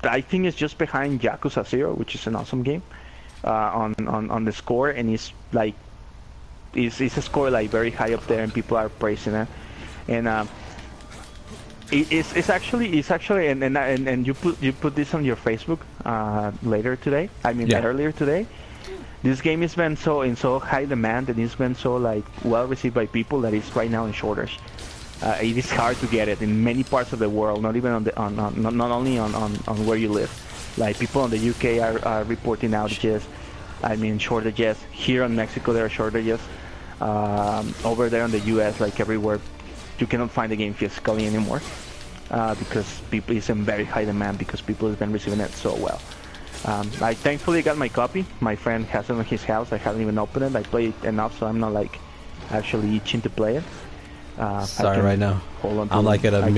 I think it's just behind Yakuza 0, which is an awesome game on the score, and it's like it's a score like very high up there, and people are praising it. And it's actually and you put this on your Facebook later today. I mean, earlier today. This game has been in so high demand, and it's been so like well received by people that it's right now in shortage. It is hard to get it in many parts of the world, not even not only on where you live. Like, people in the UK are reporting outages. I mean, shortages. Here in Mexico there are shortages. Over there in the US, like everywhere, you cannot find the game physically anymore because it's in very high demand because people have been receiving it so well. I thankfully got my copy. My friend has it in his house. I haven't even opened it. I played it enough, so I'm not like actually itching to play it. Sorry, right now. I'm like at a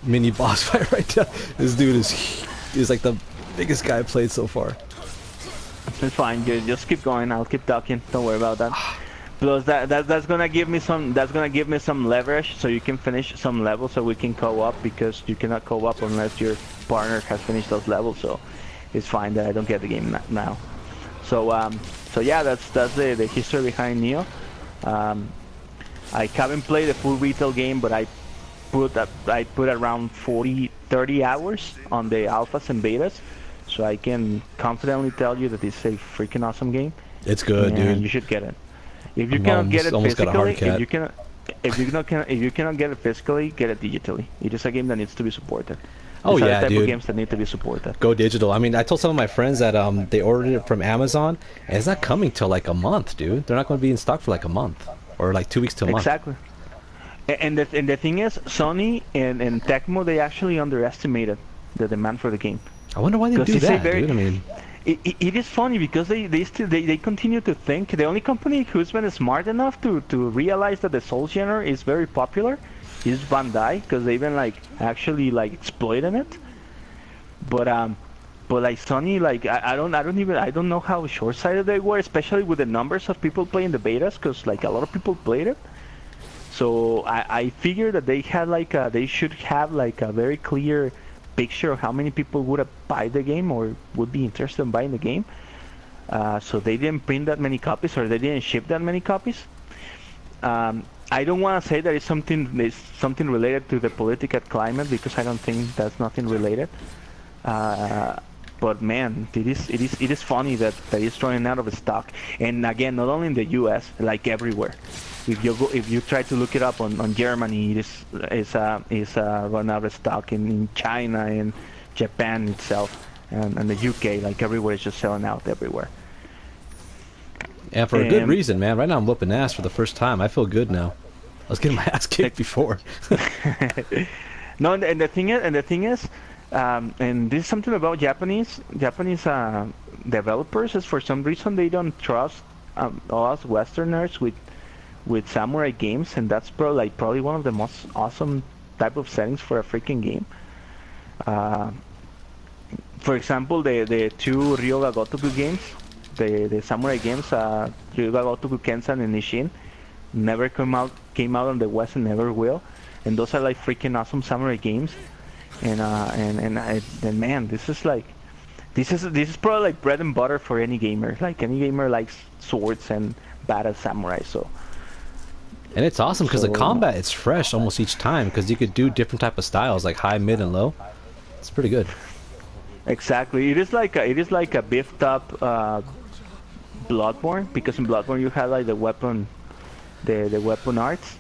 mini boss fight right now. This dude is like the biggest guy I've played so far. It's fine. Just keep going. I'll keep talking. Don't worry about that. Plus, that's gonna give me some leverage, so you can finish some levels, so we can co-op, because you cannot co-op unless your partner has finished those levels. So it's fine that I don't get the game now. So yeah, that's the history behind Nioh. I haven't played a full retail game, but I put around 30 hours on the alphas and betas, so I can confidently tell you that it's a freaking awesome game. It's good, dude. You should get it. If you cannot get it physically, if you cannot get it physically, get it digitally. It is a game that needs to be supported. Oh yeah, type dude. Of games that need to be supported. Go digital. I mean, I told some of my friends that they ordered it from Amazon, and it's not coming till like a month, dude. They're not going to be in stock for like a month, or like 2 weeks to a month. Exactly. And the thing is, Sony and Tecmo, they actually underestimated the demand for the game. I wonder why they do that, dude. I mean, it is funny because they continue to think the only company who's been smart enough to realize that the Souls genre is very popular is Bandai, because they've been like actually like exploiting it. But like Sony, like I don't know how short-sighted they were, especially with the numbers of people playing the betas, because like a lot of people played it. So I figured that they should have like a very clear picture of how many people would have buy the game or would be interested in buying the game. So they didn't print that many copies, or they didn't ship that many copies. I don't want to say that it's something related to the political climate, because I don't think that's nothing related. But man, it is funny that it's running out of stock. And again, not only in the U.S., like everywhere. If you try to look it up on Germany, it's run out of stock in China and Japan itself, and the UK, like everywhere, is just selling out everywhere. And for a good reason, man. Right now I'm whooping ass for the first time. I feel good now. I was getting my ass kicked before. No, and the thing is, and this is something about Japanese developers, is for some reason they don't trust us Westerners with samurai games, and that's probably one of the most awesome type of settings for a freaking game. For example, the two Ryoga Gotoku games, the samurai games, Ryoga Gotoku Kensan and Nishin, never came out on the West and never will. and those are like freaking awesome samurai games. And man, this is like, this is probably like bread and butter for any gamer. Like any gamer likes swords and badass samurai. So. And it's awesome because the combat is fresh almost each time because you could do different type of styles like high, mid, and low. It's pretty good. Exactly. It is like a beefed up Bloodborne, because in Bloodborne you have like the weapon arts.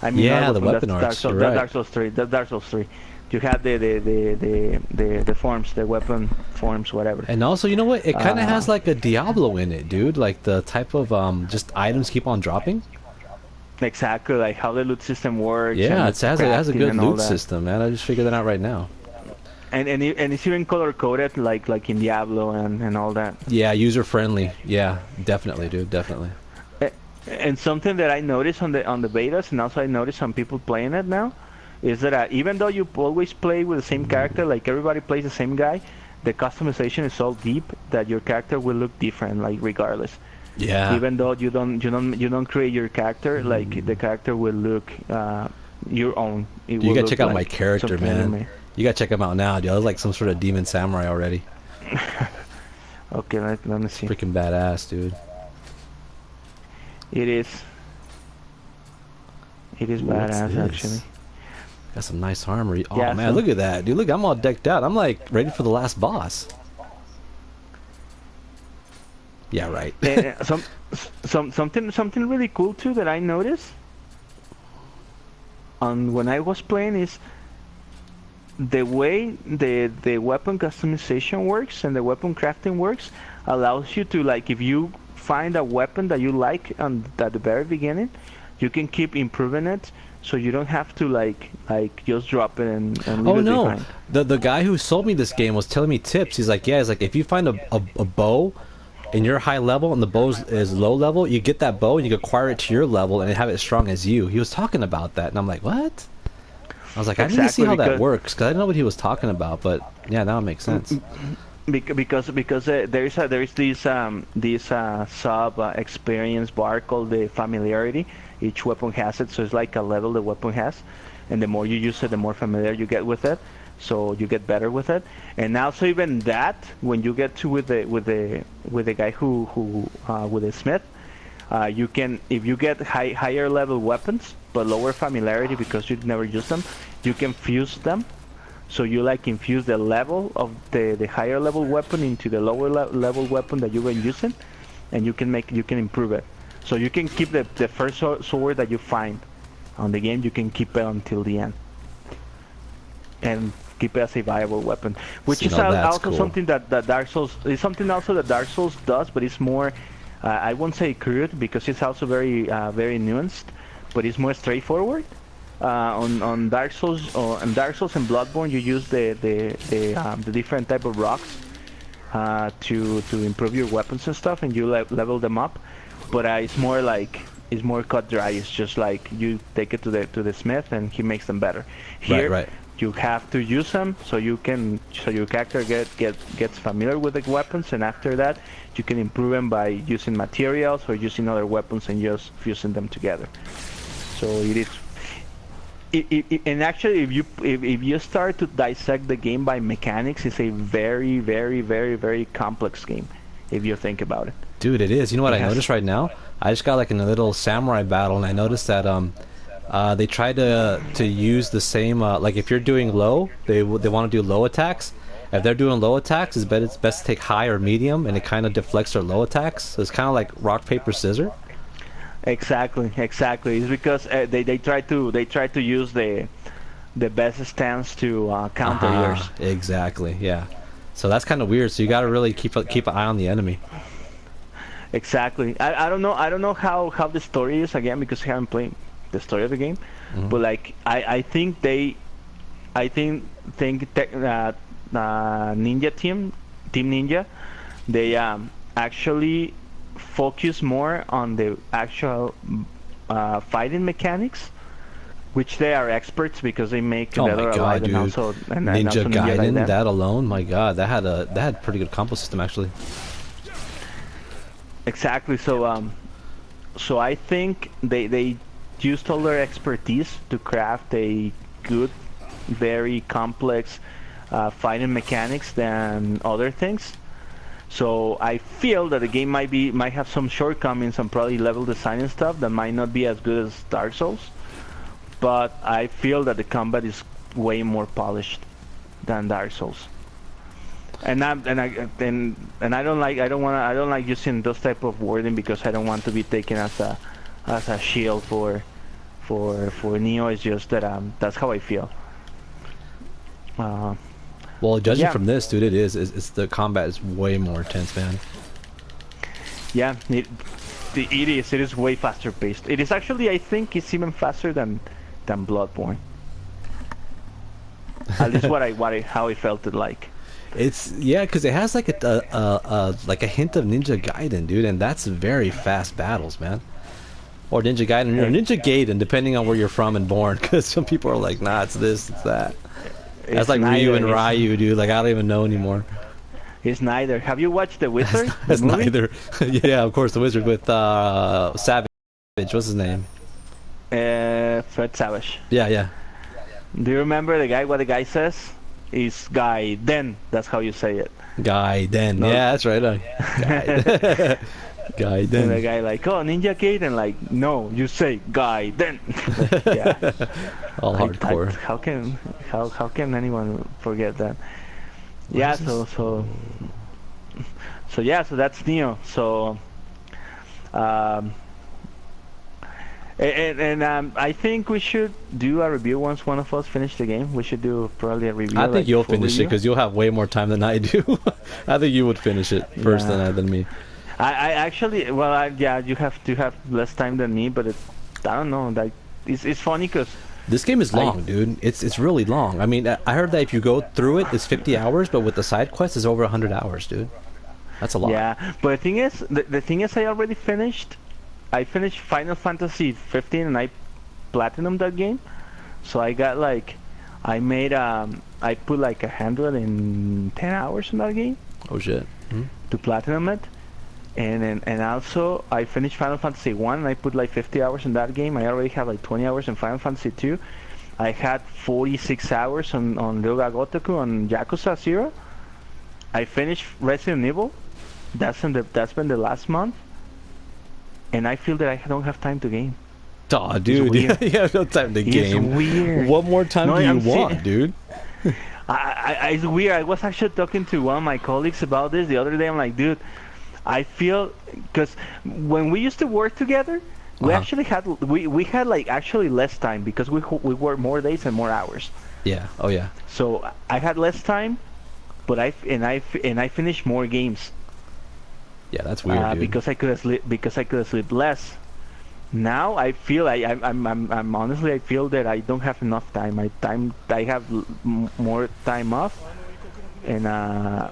I mean, yeah, the weapon arts. Dark Souls 3. That's Dark Souls 3. You have the forms, the weapon forms, whatever. And also, you know what? It kind of has like a Diablo in it, dude. Like the type of just items keep on dropping. Exactly, like how the loot system works. Yeah, it has a good loot system, man. I just figured that out right now. And it's even color coded, like in Diablo and all that. Yeah, user friendly. Yeah, definitely, dude, definitely. And something that I noticed on the betas, and also I noticed some people playing it now, is that even though you always play with the same character, like everybody plays the same guy, the customization is so deep that your character will look different, like regardless. Yeah. Even though you don't create your character, like the character will look your own. You gotta check out my character, man. You gotta check him out now, dude. I was like some sort of demon samurai already. Okay, let me see. Freaking badass, dude. It is. It is badass, actually. Got some nice armor. Oh yeah, man, look at that, dude. Look, I'm all decked out. I'm like ready for the last boss. Yeah, right. Something really cool too that I noticed when I was playing is the way the weapon customization works and the weapon crafting works allows you to, like, if you find a weapon that you like at the very beginning, you can keep improving it, so you don't have to like just drop it and leave it behind. The guy who sold me this game was telling me tips. He's like, if you find a bow and you're high level and the bow is low level, you get that bow and you acquire it to your level and have it as strong as you. He was talking about that, and I'm like, what? I was like, I didn't see how that works because I didn't know what he was talking about, but yeah, now it makes sense. Because there is this sub experience bar called the familiarity. Each weapon has it, so it's like a level the weapon has, and the more you use it, the more familiar you get with it. So you get better with it. And also even that, when you get to with the guy who with the smith, you can, if you get higher level weapons but lower familiarity because you never use them, you can fuse them. So you like infuse the level of the higher level weapon into the lower level weapon that you were using, and you can improve it. So you can keep the first sword that you find on the game, you can keep it until the end, and keep it as a viable weapon. Which is also cool. Something that Dark Souls is something also that Dark Souls does, but it's more I won't say crude because it's also very very nuanced, but it's more straightforward. On Dark Souls and Bloodborne, you use the different type of rocks to improve your weapons and stuff, and you level them up. But it's more cut dry. It's just like you take it to the smith and he makes them better. Here, right. You have to use them so your character gets familiar with the weapons, and after that you can improve them by using materials or using other weapons and just fusing them together. So it is. And actually, if you start to dissect the game by mechanics, it's a very, very, very, very complex game, if you think about it. Dude, it is. You know what I noticed right now? I just got like in a little samurai battle, and I noticed that they try to use the same like if you're doing low, they want to do low attacks. If they're doing low attacks, it's best to take high or medium, and it kind of deflects their low attacks. So it's kind of like rock paper scissors. Exactly. It's because they try to use the best stance to counter yours. Exactly. Yeah. So that's kind of weird. So you got to really keep an eye on the enemy. Exactly. I don't know how the story is again because I haven't played the story of the game. Mm-hmm. But like I think Ninja Team Ninja, they actually focus more on the actual fighting mechanics, which they are experts because they make Dead or Alive and also Ninja Gaiden. That alone, my God, that had pretty good combo system actually. Exactly. So I think they used all their expertise to craft a good, very complex fighting mechanics than other things. So I feel that the game might have some shortcomings on probably level design and stuff that might not be as good as Dark Souls. But I feel that the combat is way more polished than Dark Souls. And I don't like using those type of wording because I don't want to be taken as a shield for Nioh. It's just that that's how I feel. Well, judging from this, dude, it's the combat is way more intense, man. Yeah, it is way faster paced. It is actually, I think, it's even faster than Bloodborne. At least how I felt it like. It's because it has like a hint of Ninja Gaiden, dude, and that's very fast battles, man. Or Ninja Gaiden, or Ninja Gaiden, depending on where you're from and born. Because some people are like, nah, it's this, it's that. That's like Ryu and Ryu, dude. Like, I don't even know anymore. It's neither. Have you watched The Wizard? It's neither. Yeah, of course, The Wizard with Savage. What's his name? Fred Savage. Yeah. Do you remember what the guy says? Is Gaiden. That's how you say it. Gaiden. No. Yeah, that's right. Gaiden. Gaiden. And the guy like, oh, Ninja Gaiden. Like, no, you say Gaiden. Yeah. All hardcore. How can anyone forget that? Yeah. So that's Nioh. So. I think we should do a review once one of us finish the game. We should do probably a review. I think you'll finish it because you'll have way more time than I do. I think you would finish it first than me. I actually, you have to have less time than me, but I don't know. Like, it's funny because this game is long, dude. It's really long. I mean, I heard that if you go through it, it's 50 hours, but with the side quests, it's over 100 hours, dude. That's a lot. Yeah, but the thing is, I already finished. I finished Final Fantasy 15 and I platinumed that game. So I got like, I put like 110 hours in that game. Oh shit. To platinum it. And also I finished Final Fantasy 1 and I put like 50 hours in that game. I already have like 20 hours in Final Fantasy 2. I had 46 hours on Ryuga Gotoku on Yakuza 0. I finished Resident Evil. That's been the last month. And I feel that I don't have time to game. Aw, dude, you have no time to game. It's weird. What more time do you want, dude? It's weird. I was actually talking to one of my colleagues about this the other day. I'm like, dude, I feel because when we used to work together, we actually had like actually less time because we worked more days and more hours. Yeah. Oh yeah. So I had less time, but I finished more games. Yeah, that's weird, dude. Because I could have slept less. Now I feel I'm honestly I feel that I don't have enough time. I have more time off, and I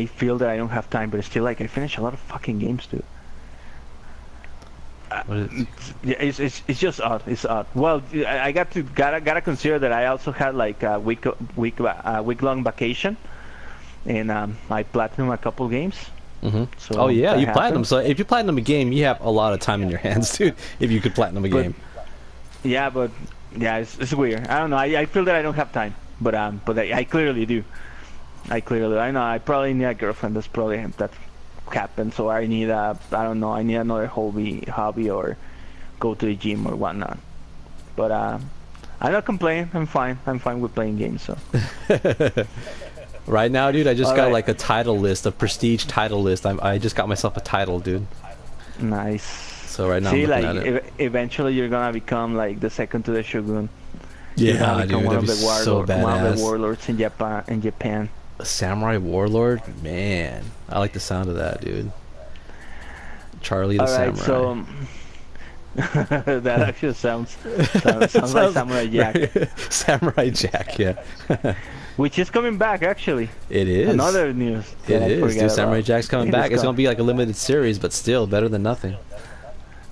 feel that I don't have time. But still, like I finish a lot of fucking games too. It's just odd. It's odd. Well, I gotta consider that I also had like a week long vacation, and I platinum a couple games. So oh yeah, you platinum. So if you platinum a game, you have a lot of time in your hands, dude. If you could platinum a game. Yeah, it's weird. I don't know. I feel that I don't have time, but I clearly do. I know. I probably need a girlfriend. That happens. So I need I don't know. I need another hobby or go to the gym or whatnot. But I'm not complaining. I'm fine. I'm fine with playing games. So. Right now, dude, I just got like a title list, a prestige title list. I just got myself a title, dude. Nice. So right now, I'm looking at it. Eventually you're gonna become like the second to the Shogun. Yeah, dude, one that'd be so badass. One of the warlords in Japan. A samurai warlord, man. I like the sound of that, dude. Charlie the samurai. So that actually sounds like Samurai Jack. Samurai Jack, yeah. Which is coming back, actually. It is. Another news. It is, dude. Samurai Jack's coming back. It's gonna be like a limited series, but still better than nothing.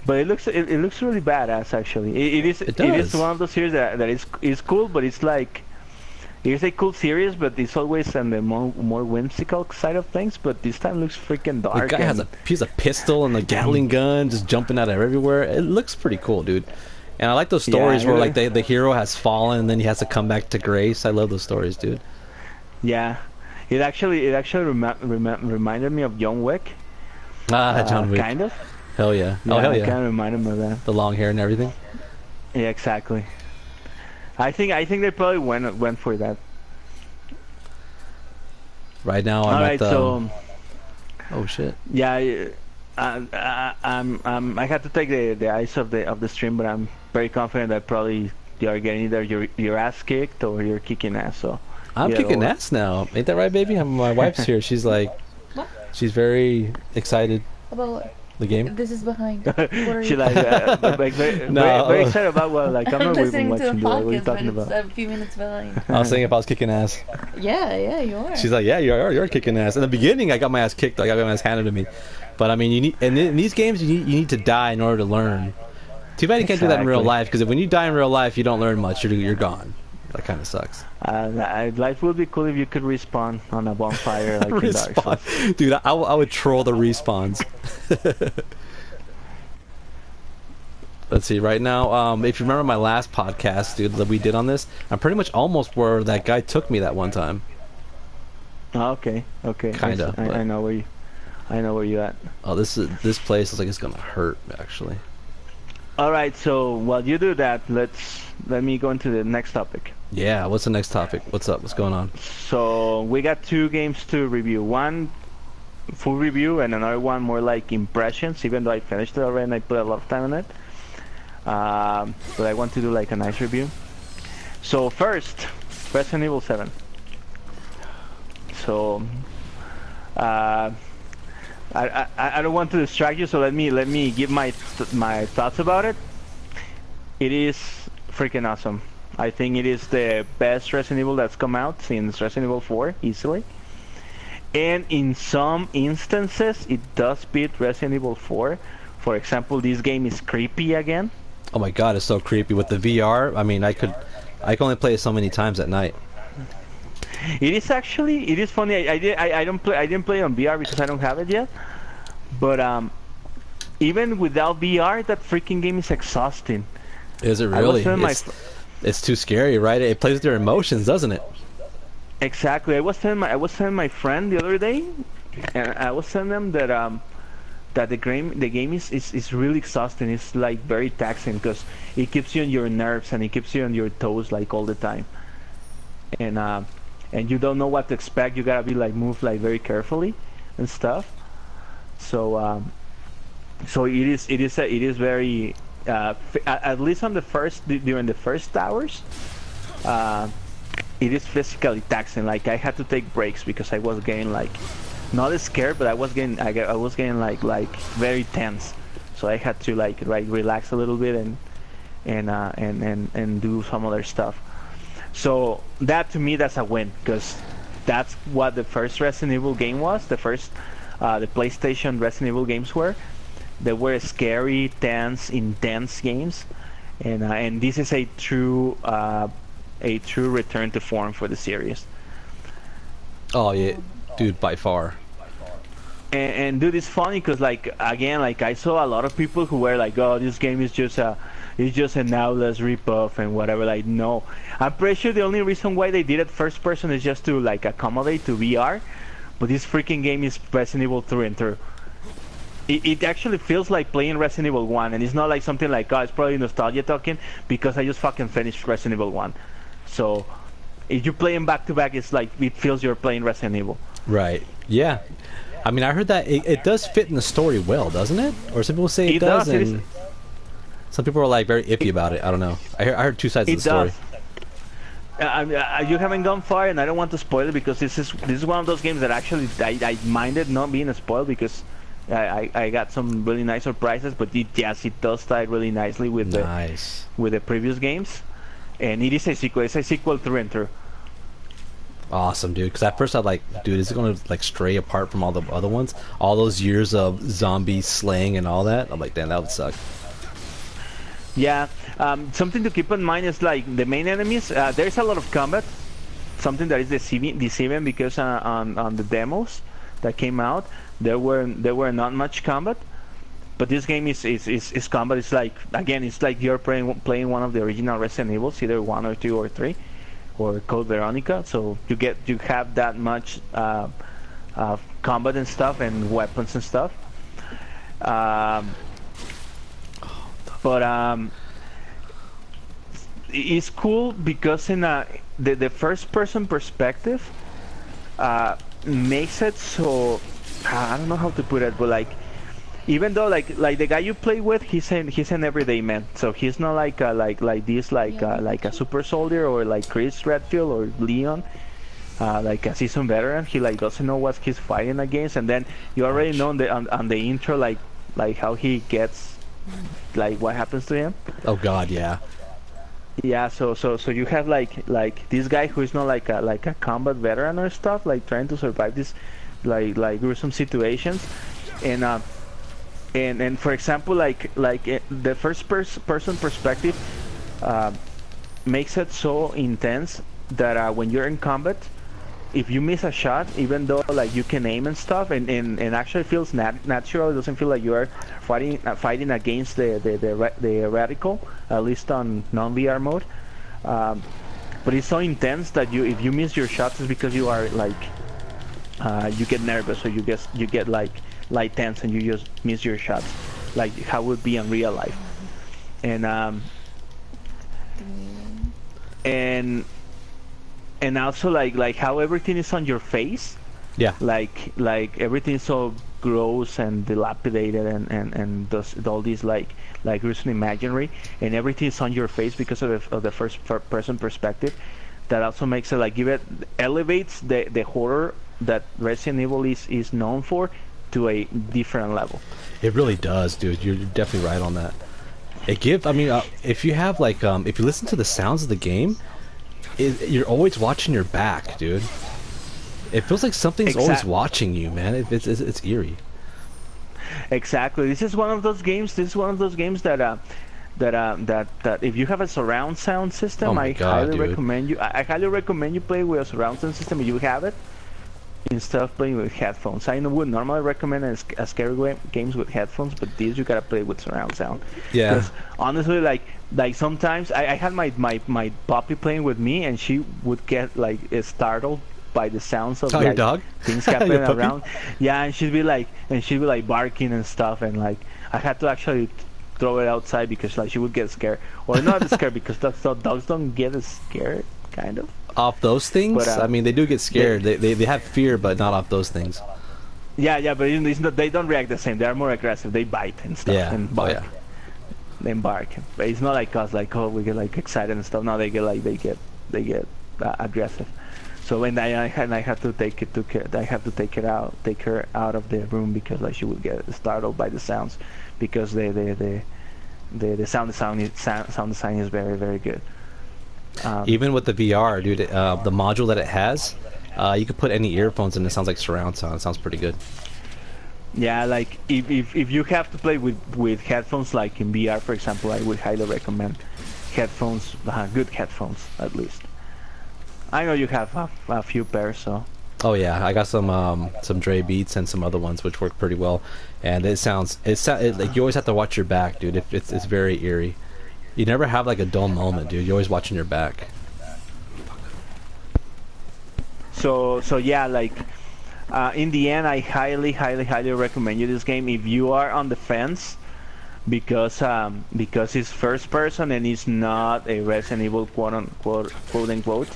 But it looks really badass, actually. It is one of those series that is cool, but it's like It's a cool series, but it's always on the more whimsical side of things. But this time looks freaking dark. The guy has a piece of pistol and a Gatling gun just jumping out of everywhere. It looks pretty cool, dude. And I like those stories where like the hero has fallen and then he has to come back to grace. I love those stories, dude. Yeah, it actually reminded me of John Wick. John Wick. Kind of. Hell yeah. Oh hell yeah. Kind of reminded me of that. The long hair and everything. Yeah, exactly. I think they probably went for that. Right now I'm at the... so oh shit. Yeah, I had to take the eyes of the stream, but I'm very confident that probably you're getting either your ass kicked or you're kicking ass. So I'm kicking ass now. Ain't that right, baby? My wife's here. She's like, what? She's very excited. About what? The game? This is behind. She like very excited about what like I'm not listening watching to a what are you podcast, talking but about? it's a few minutes behind. I was saying if I was kicking ass. Yeah, you are. She's like, yeah, you're kicking ass. In the beginning, I got my ass kicked. I got my ass handed to me. But I mean, you need, and in these games, you need to die in order to learn. Too bad you can't do that in real life, because when you die in real life, you don't learn much. You're gone. That kind of sucks. Life would be cool if you could respawn on a bonfire like in Dark Souls. Dude, I would troll the respawns. Let's see, right now, if you remember my last podcast, dude, that we did on this, I'm pretty much almost where that guy took me that one time. Oh, okay. Kinda. I know where you at. Oh, this place looks like it's gonna hurt, actually. All right, so while you do that, let me go into the next topic. Yeah, what's the next topic? What's up? What's going on? So we got 2 games to review. One full review and another one more like impressions, even though I finished it already and I put a lot of time on it. But I want to do like a nice review. So first, Resident Evil 7. So I don't want to distract you, so let me give my thoughts about it. It is freaking awesome. I think it is the best Resident Evil that's come out since Resident Evil 4, easily. And in some instances, it does beat Resident Evil 4. For example, this game is creepy again. Oh my god, it's so creepy with the VR. I mean, I can only play it so many times at night. It is funny. I didn't play it on VR because I don't have it yet. But even without VR, that freaking game is exhausting. Is it really? It's too scary, right? It plays with your emotions, doesn't it? Exactly. I was telling my friend the other day, and I was telling them that the game is really exhausting. It's like very taxing because it keeps you on your nerves and it keeps you on your toes like all the time. And you don't know what to expect. You gotta be like move like very carefully and stuff. So it is very at least on during the first hours. It is physically taxing. Like I had to take breaks because I was getting like not scared, but I was getting like very tense. So I had to like relax a little bit and do some other stuff. So that to me that's a win because that's what the first Resident Evil game was. The PlayStation Resident Evil games were. They were scary, tense, intense games, and this is a true return to form for the series. Oh yeah, dude, by far. And dude, it's funny because like again, like I saw a lot of people who were like, "Oh, this game is just a Nowless ripoff and whatever." Like, no, I'm pretty sure the only reason why they did it first person is just to like accommodate to VR. But this freaking game is Resident Evil through and through. It actually feels like playing Resident Evil 1, and it's not like something like, oh, it's probably nostalgia talking because I just fucking finished Resident Evil 1. So if you play them back to back, it's like it feels you're playing Resident Evil. Right. Yeah. I mean, I heard that it does fit in the story well, doesn't it? Or some people say it does, and some people are like very iffy about it. I don't know. I heard two sides of the story. You haven't gone far, and I don't want to spoil it because this is one of those games that actually I minded not being a spoil because I got some really nice surprises. But it does tie really nicely with the previous games, and it is a sequel. It's a sequel through and through. Awesome, dude. Because at first I like, dude, is it gonna like stray apart from all the other ones? All those years of zombie slaying and all that. I'm like, damn, that would suck. Yeah. Something to keep in mind is like the main enemies. There's a lot of combat, something that is deceiving because on the demos that came out, there were not much combat. But this game is combat. It's like, again, it's like you're playing one of the original Resident Evils, either 1 or 2 or 3, or Code Veronica. So you have that much combat and stuff, and weapons and stuff. But it's cool because in the first person perspective makes it so, I don't know how to put it, but like, even though like the guy you play with, he's an everyday man, so he's not like a super soldier or like Chris Redfield or Leon, like a seasoned veteran. He like doesn't know what he's fighting against, and then you already know on the intro like how he gets, like what happens to him. Oh God, yeah. Yeah, so you have like this guy who is not like a combat veteran or stuff, like trying to survive this like gruesome situations, and for example, the first person perspective makes it so intense that when you're in combat, if you miss a shot, even though like you can aim and stuff, and actually feels natural, it doesn't feel like you are fighting against the radical, at least on non-VR mode. But it's so intense that if you miss your shots, it's because you are like you get nervous, or you get like tense, and you just miss your shots, like how it would be in real life. And also like how everything is on your face. Yeah. Like everything is so gross and dilapidated, and does all these like gruesome imagery, and everything is on your face because of the first person perspective. That also makes it like elevates the horror that Resident Evil is known for to a different level. It really does, dude. You're definitely right on that. I mean, if you have like if you listen to the sounds of the game, you're always watching your back, dude. It feels like something's always watching you, man. It's eerie. Exactly. This is one of those games. That if you have a surround sound system, I highly recommend you play with a surround sound system if you have it, instead of playing with headphones. I would normally recommend a scary games with headphones, but these you gotta play with surround sound. Yeah. Because honestly, like sometimes I had my puppy playing with me, and she would get like startled by the sounds of your dog? Things happening around. Yeah, and she'd be like barking and stuff, and like I had to actually throw it outside because like she would get scared, or not scared because dogs don't get scared, kind of. Off those things? But, I mean, they do get scared. They have fear, but not off those things. Yeah, but it's not, they don't react the same. They are more aggressive. They bite and stuff and bark. They bark. But it's not like us, like, oh, we get like excited and stuff. No, they get aggressive. So when I have to take her out of the room because like she would get startled by the sounds, because the sound design is very, very good. Even with the VR, dude, the module that it has, you could put any earphones and it sounds like surround sound. It sounds pretty good. Yeah, like if you have to play with headphones, like in VR, for example, I would highly recommend headphones, good headphones at least. I know you have a few pairs, so. Oh yeah, I got some Dre Beats and some other ones which work pretty well, and it like you always have to watch your back, dude. It's very eerie. You never have like a dull moment, dude. You're always watching your back. So yeah, like in the end, I highly recommend you this game if you are on the fence, because it's first person and it's not a Resident Evil quote unquote,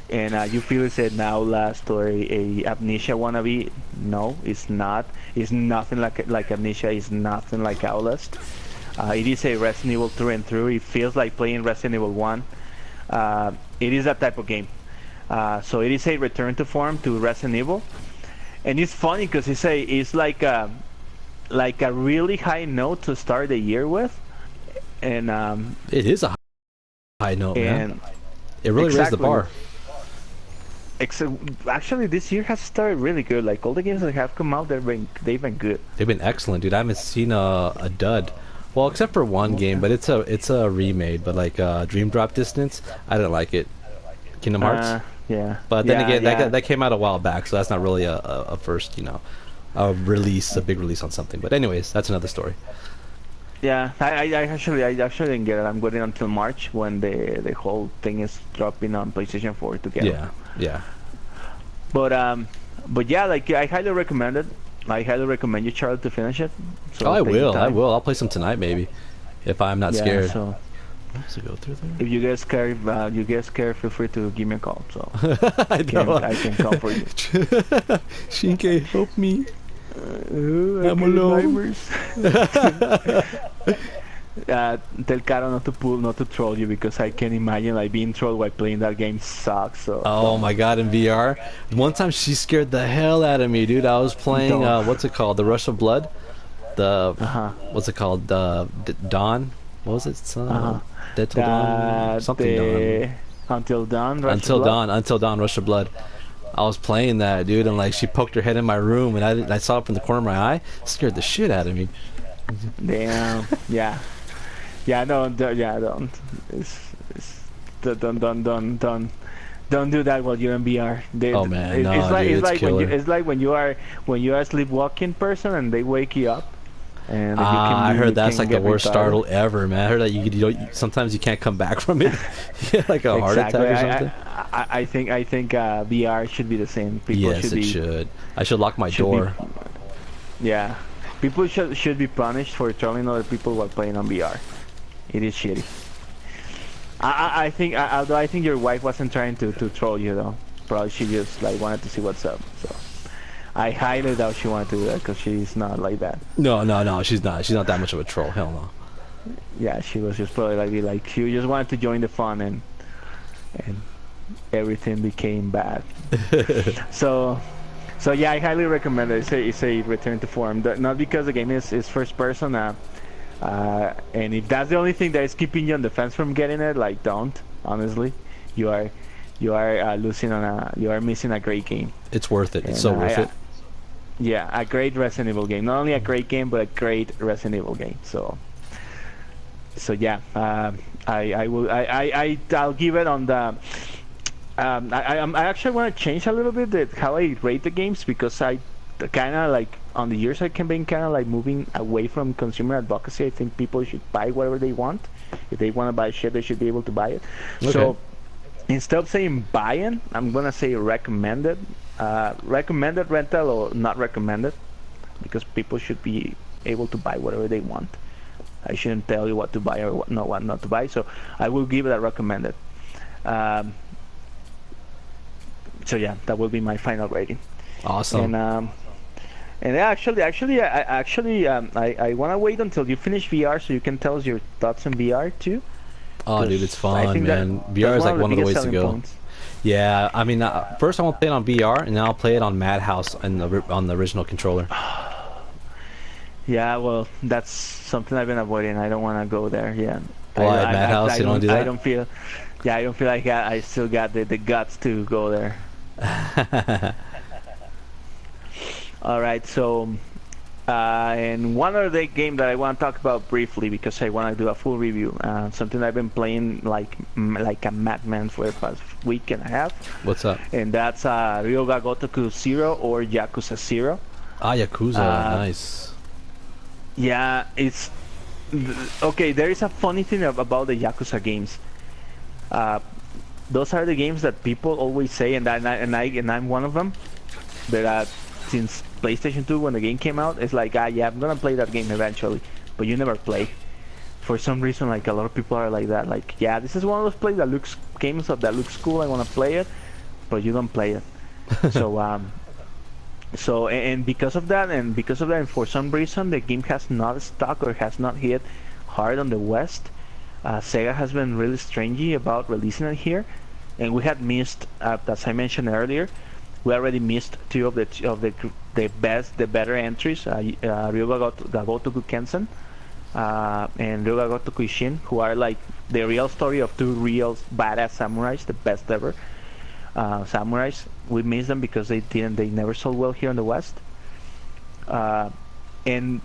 and you feel it's an Outlast or a Amnesia wannabe. No, it's not. It's nothing like Amnesia. It's nothing like Outlast. It is a Resident Evil through and through. It feels like playing Resident Evil 1. It is that type of game. So it is a return to form to Resident Evil, and it's funny because it's like a really high note to start the year with, and it is a high note, man. It really raised the bar. Actually, this year has started really good. Like all the games that have come out, they've been good. They've been excellent, dude. I haven't seen a dud. Well, except for one game, but it's a remade. But like Dream Drop Distance, I didn't like it. Kingdom Hearts. Yeah. But then again, yeah. that came out a while back, so that's not really a first, a release, a big release on something. But anyways, that's another story. Yeah, I actually didn't get it. I'm waiting until March when the whole thing is dropping on PlayStation 4 to get it. Yeah. But yeah, like I highly recommend it. I highly recommend you, Charlie, to finish it. So I will. I'll play some tonight, maybe, if I'm not scared. So to go through there. if you guys care, feel free to give me a call. So I can come for you. Shinke, help me. I'm alone. Tell Caro not to troll you, because I can imagine like being trolled while playing that game sucks. So. Oh my god, in VR. One time she scared the hell out of me, dude. I was playing what's it called? The Rush of Blood. What's it called? Dawn. What was it? Dead Till Dawn. Something Dawn. Until Dawn. Until Dawn. Rush of Blood. I was playing that, dude, and like she poked her head in my room, and I saw it from the corner of my eye. Scared the shit out of me. Damn. Yeah. Yeah. Don't. Don't do that while you're in VR. Oh man, no, it's like when you are a sleepwalking person and they wake you up. And I heard that's like the worst startle ever, man. I heard that you sometimes you can't come back from it. Like a heart attack or something. I think VR should be the same. People it should. I should lock my door. Yeah, people should be punished for trolling other people while playing on VR. It is shitty. I think although I think your wife wasn't trying to troll you though. Probably she just like wanted to see what's up. So. I highly doubt she wanted to do that, because she's not like that. No, she's not. She's not that much of a troll. Hell no. Yeah, she was just probably like she just wanted to join the fun, and everything became bad. so yeah, I highly recommend it. It's a return to form. Not because the game is first person, and if that's the only thing that is keeping you on the fence from getting it, like don't. Honestly, you are missing a great game. It's worth it. It's so worth it. Yeah, a great Resident Evil game. Not only a great game, but a great Resident Evil game. So yeah, I'll give it on the. I actually want to change a little bit how I rate the games, because I kind of like on the years I can be kind of like moving away from consumer advocacy. I think people should buy whatever they want. If they want to buy shit, they should be able to buy it. Okay. So instead of saying buying, I'm gonna say recommended. Recommended rental or not recommended, because people should be able to buy whatever they want. I shouldn't tell you what to buy or what not to buy, so I will give it a recommended. So yeah, that will be my final rating. Awesome. And actually, I want to wait until you finish VR so you can tell us your thoughts on VR too. Oh, dude, it's fun, man. VR is like one of the ways to go. Points. Yeah, I mean, first I want to play it on VR, and then I'll play it on Madhouse on the original controller. Yeah, well, that's something I've been avoiding. I don't want to go there. Yeah. Why, Madhouse? You don't want to do that? I don't feel like I still got the guts to go there. All right, so and one other game that I want to talk about briefly, because I want to do a full review. Something I've been playing like a madman for the past week and a half. What's up? And that's Ryoga Gotoku 0 or Yakuza 0. Ah, Yakuza, nice. Yeah, it's okay. There is a funny thing about the Yakuza games. Those are the games that people always say, and I'm one of them. That since PlayStation 2, when the game came out, it's like, yeah, I'm gonna play that game eventually, but you never play. For some reason, like a lot of people are like that. Like, yeah, this is one of those games that looks cool. I wanna play it, but you don't play it. So and because of that, and for some reason, the game has not stuck or has not hit hard on the West. Sega has been really stringy about releasing it here, and we had missed, as I mentioned earlier, we already missed two of the better entries, Ryoga Gotoku Kensen and Ryoga Gotoku Ishin, who are like the real story of two real badass samurais, the best ever samurais. We missed them because they never sold well here in the West, and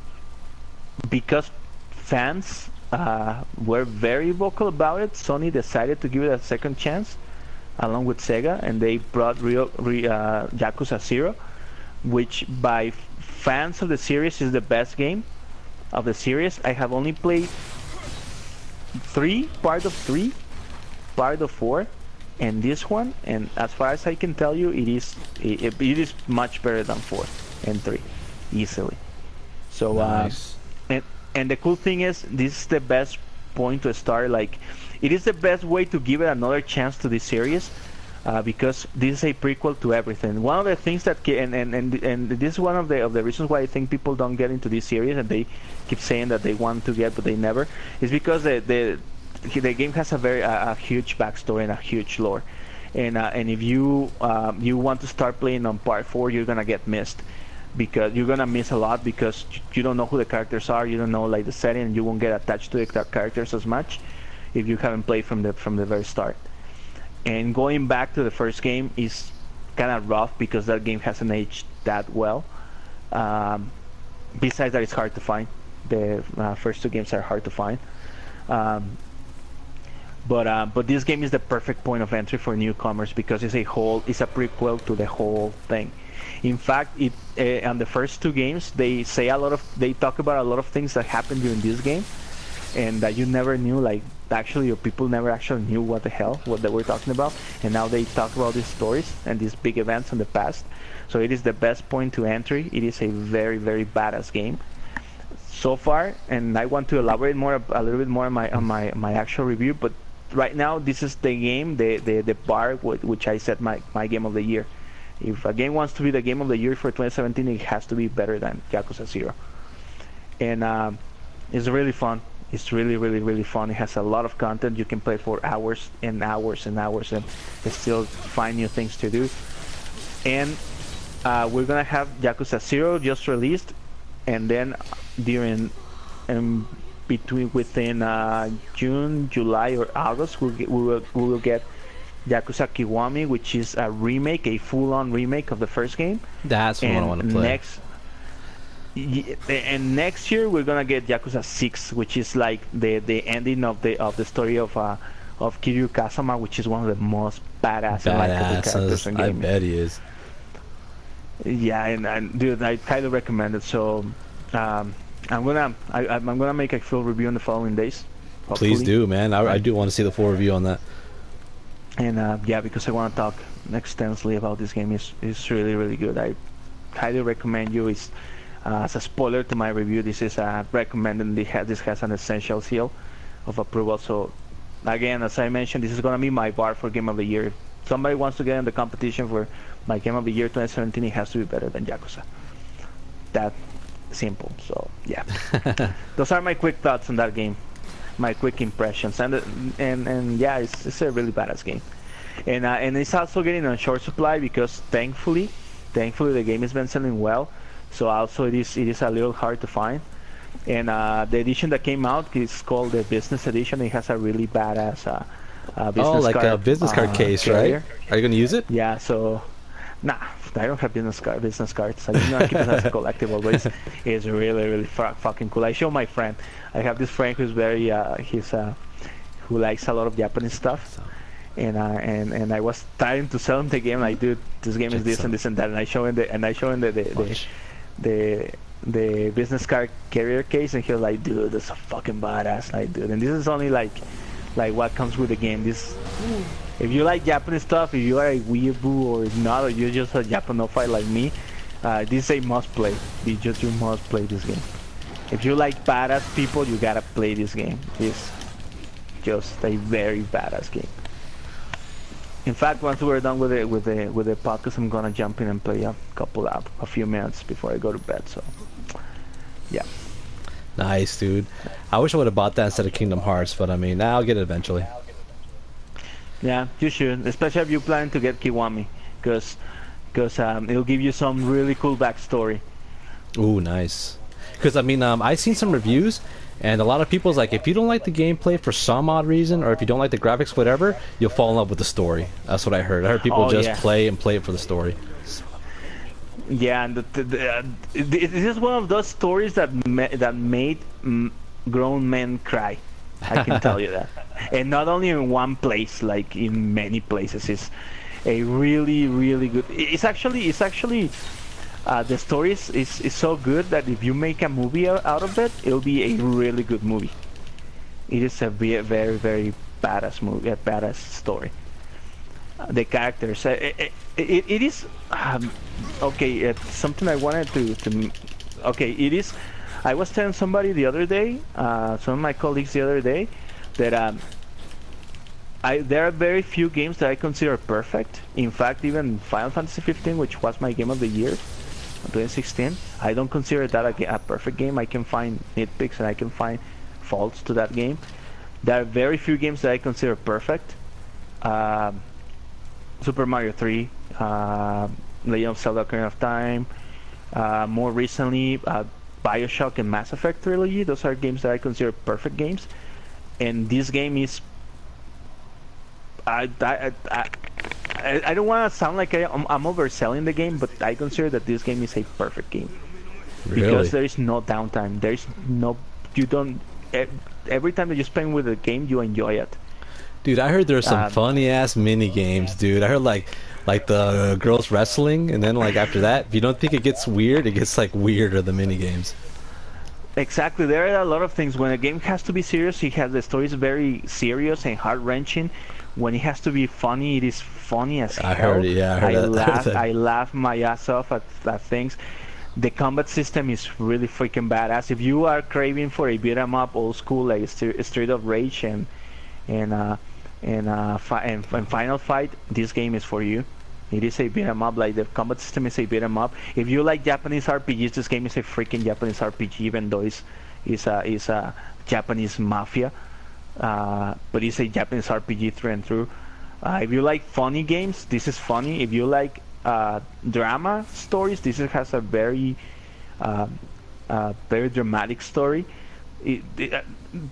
because fans were very vocal about it, Sony decided to give it a second chance. along with Sega, and they brought Yakuza 0, which by fans of the series is the best game of the series. I have only played part of 3, part of 4, and this one, and as far as I can tell you, it is much better than 4 and 3, easily. So nice. And the cool thing is, this is the best point to start. Like, it is the best way to give it another chance to this series, because this is a prequel to everything. One of the things that and this is one of the reasons why I think people don't get into this series, and they keep saying that they want to get but they never, is because the game has a huge backstory and a huge lore, and if you want to start playing on part 4, you're gonna get missed, because you're gonna miss a lot, because you don't know who the characters are, you don't know like the setting, and you won't get attached to the characters as much if you haven't played from the very start. And going back to the first game is kind of rough, because that game hasn't aged that well. Besides that, it's hard to find. The first 2 games are hard to find. But this game is the perfect point of entry for newcomers, because it's a prequel to the whole thing. In fact, on the first 2 games, they talk about a lot of things that happened during this game, and that you never knew. Like, actually, your people never actually knew what they were talking about, and now they talk about these stories and these big events in the past. So it is the best point to entry. It is a very, very badass game so far, and I want to elaborate a little bit more on my actual review. But right now, this is the game, the bar which I set my game of the year. If a game wants to be the game of the year for 2017, it has to be better than Yakuza 0. And it's really fun. It's really, really, really fun. It has a lot of content. You can play for hours and hours and hours, and still find new things to do. And we're gonna have Yakuza 0 just released, and then within June, July, or August, we will get Yakuza Kiwami, which is a remake, a full-on remake of the first game. That's what I want to play. Next year we're gonna get Yakuza 6, which is like the ending of the story of Kiryu Kazama, which is one of the most badass and likable characters in gaming. I bet he is. Yeah, and dude, I highly recommend it. So I'm gonna make a full review in the following days. Hopefully. Please do, man. I do want to see the full review on that. And yeah, because I want to talk extensively about this game. It's really, really good. I highly recommend you. It's as a spoiler to my review, this is recommended. This has an essential seal of approval. So again, as I mentioned, this is gonna be my bar for game of the year. If somebody wants to get in the competition for my game of the year 2017, it has to be better than Yakuza. That simple. So yeah, those are my quick thoughts on that game, my quick impressions, and yeah, it's a really badass game, and it's also getting on short supply, because thankfully the game has been selling well. So also it is a little hard to find, and the edition that came out is called the Business Edition. It has a really badass business card, a business card case, carrier. Right? Are you gonna use it? Yeah. So, nah, I don't have business cards. I do not keep it as a collectible, but it's really, really fucking cool. I show my friend. I have this friend who's very who likes a lot of Japanese stuff. And I was trying to sell him the game. Like, dude, this game is this and this and that. And I show him the business card carrier case, and he was like, dude, that's a fucking badass. Like, dude, and this is only like what comes with the game. This, if you like Japanese stuff, if you are a weeaboo or not, or you're just a Japanophile like me, this is a must play. You must play this game. If you like badass people, you gotta play this game. It's just a very badass game. In fact, once we're done with the podcast, I'm gonna jump in and play a few minutes before I go to bed. So, yeah. Nice, dude. I wish I would have bought that instead of Kingdom Hearts, but I mean, I'll get it eventually. Yeah, you should, especially if you plan to get Kiwami, because it'll give you some really cool backstory. Ooh, nice. Because I mean, I've seen some reviews, and a lot of people's like, if you don't like the gameplay for some odd reason, or if you don't like the graphics, whatever, you'll fall in love with the story. That's what I heard. I heard people play it for the story. Yeah, and this is one of those stories that made grown men cry. I can tell you that. and not only in one place, like in many places. It's a really, really good. It's actually the story is so good that if you make a movie out of it, it'll be a really good movie. It is a very, very, very badass movie, a badass story. The characters, it is okay. It's something I wanted to. Okay, it is. I was telling somebody the other day, some of my colleagues the other day, that there are very few games that I consider perfect. In fact, even Final Fantasy 15, which was my game of the year, 2016, I don't consider that a perfect game. I can find nitpicks and I can find faults to that game. There are very few games that I consider perfect. Super Mario 3, Legend of Zelda: Ocarina of Time, more recently Bioshock and Mass Effect trilogy. Those are games that I consider perfect games, and this game is. I don't want to sound like I'm overselling the game, but I consider that this game is a perfect game. Really? Because there is no downtime. There is no. You don't. Every time that you spend with the game, you enjoy it. Dude, I heard there's some funny ass mini games, dude. I heard like the girls wrestling, and then like after that, if you don't think it gets weird, it gets like weirder, the mini games. Exactly. There are a lot of things. When a game has to be serious, the story is very serious and heart wrenching. When it has to be funny, it is funny as hell. I heard it. Yeah, I heard that. I laugh my ass off at things. The combat system is really freaking badass. If you are craving for a beat 'em up, old school like Street of Rage and Final Fight, this game is for you. It is a beat 'em up. Like the combat system is a beat 'em up. If you like Japanese RPGs, this game is a freaking Japanese RPG, even though it's a Japanese mafia. But it's a Japanese RPG through and through. If you like funny games, this is funny. If you like drama stories, this has a very very dramatic story.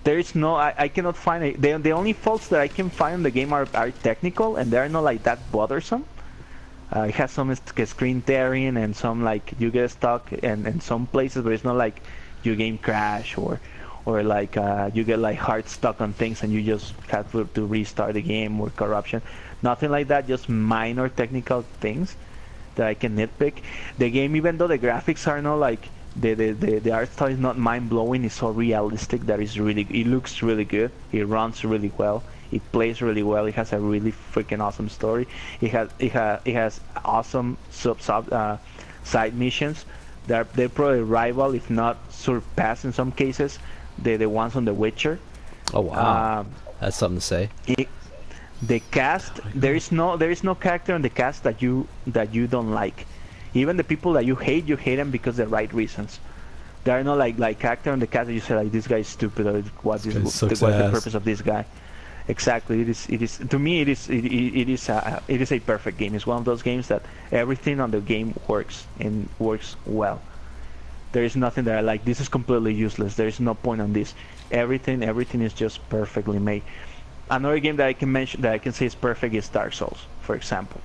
There is no, I cannot find it. The only faults that I can find in the game are technical, and they're not like that bothersome. It has some screen tearing and some like you get stuck in some places, but it's not like your game crash or like you get like hard stuck on things and you just have to restart the game, or corruption. Nothing like that, just minor technical things that I can nitpick. The game, even though the graphics are not like the art style is not mind-blowing, it's so realistic that it looks really good, it runs really well, it plays really well, it has a really freaking awesome story. It has awesome side missions. They're probably rival, if not surpass in some cases, the ones on The Witcher. Oh wow, that's something to say. The cast, there is no character in the cast that you don't like. Even the people that you hate them because of the right reasons. There are no like character in the cast that you say like this guy is stupid, or what's the purpose of this guy. Exactly. It is to me it is a perfect game. It's one of those games that everything on the game works and works well. There is nothing that I like. This is completely useless. There is no point on this. Everything is just perfectly made. Another game that I can mention that I can say is perfect is Dark Souls, for example.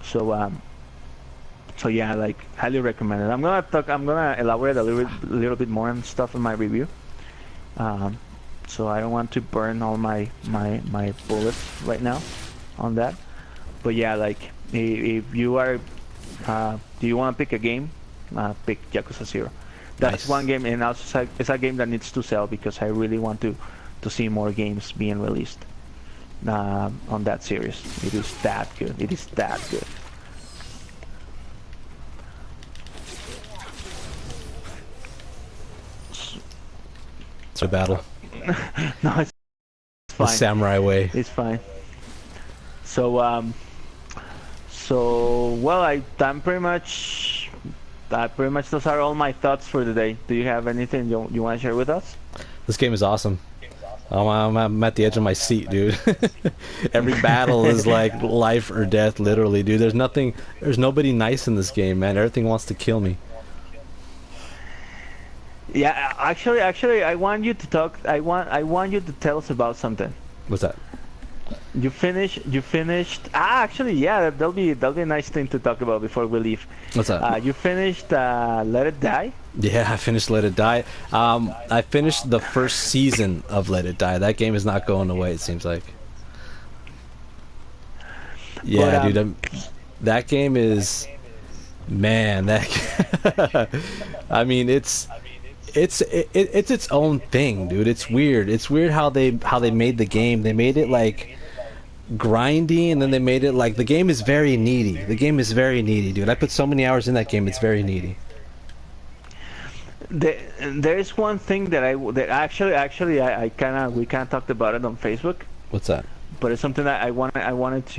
So yeah, like highly recommended. I'm gonna elaborate a little bit more on stuff in my review. So I don't want to burn all my bullets right now on that. But yeah, like if you are, do you want to pick a game? Pick Yakuza 0. That's nice. One game, and also it's a game that needs to sell because I really want to see more games being released on that series. It is that good. It is that good. It's a battle. No, it's fine. The samurai way. It's fine. So well, I'm pretty much those are all my thoughts for today. Do you have anything you want to share with us? This game is awesome. I'm at the edge of my seat, dude. Every battle is like life or death, literally, dude. There's nobody nice in this game, man. Everything wants to kill me. Yeah, actually, I want you to talk. I want you to tell us about something. What's that? You finished. Actually, yeah, that'll be a nice thing to talk about before we leave. What's that? You finished Let It Die. Yeah, I finished Let It Die. I finished the first season of Let It Die. That game is not going away, it seems like. Yeah, But dude, that game is, man, that I mean, it's its own thing, dude. It's weird. It's weird how they made the game. They made it like grindy, and then they made it like the game is very needy. The game is very needy, dude. I put so many hours in that game. It's very needy. there is one thing that actually I kind of we kind of talked about it on Facebook. What's that? But it's something that I wanted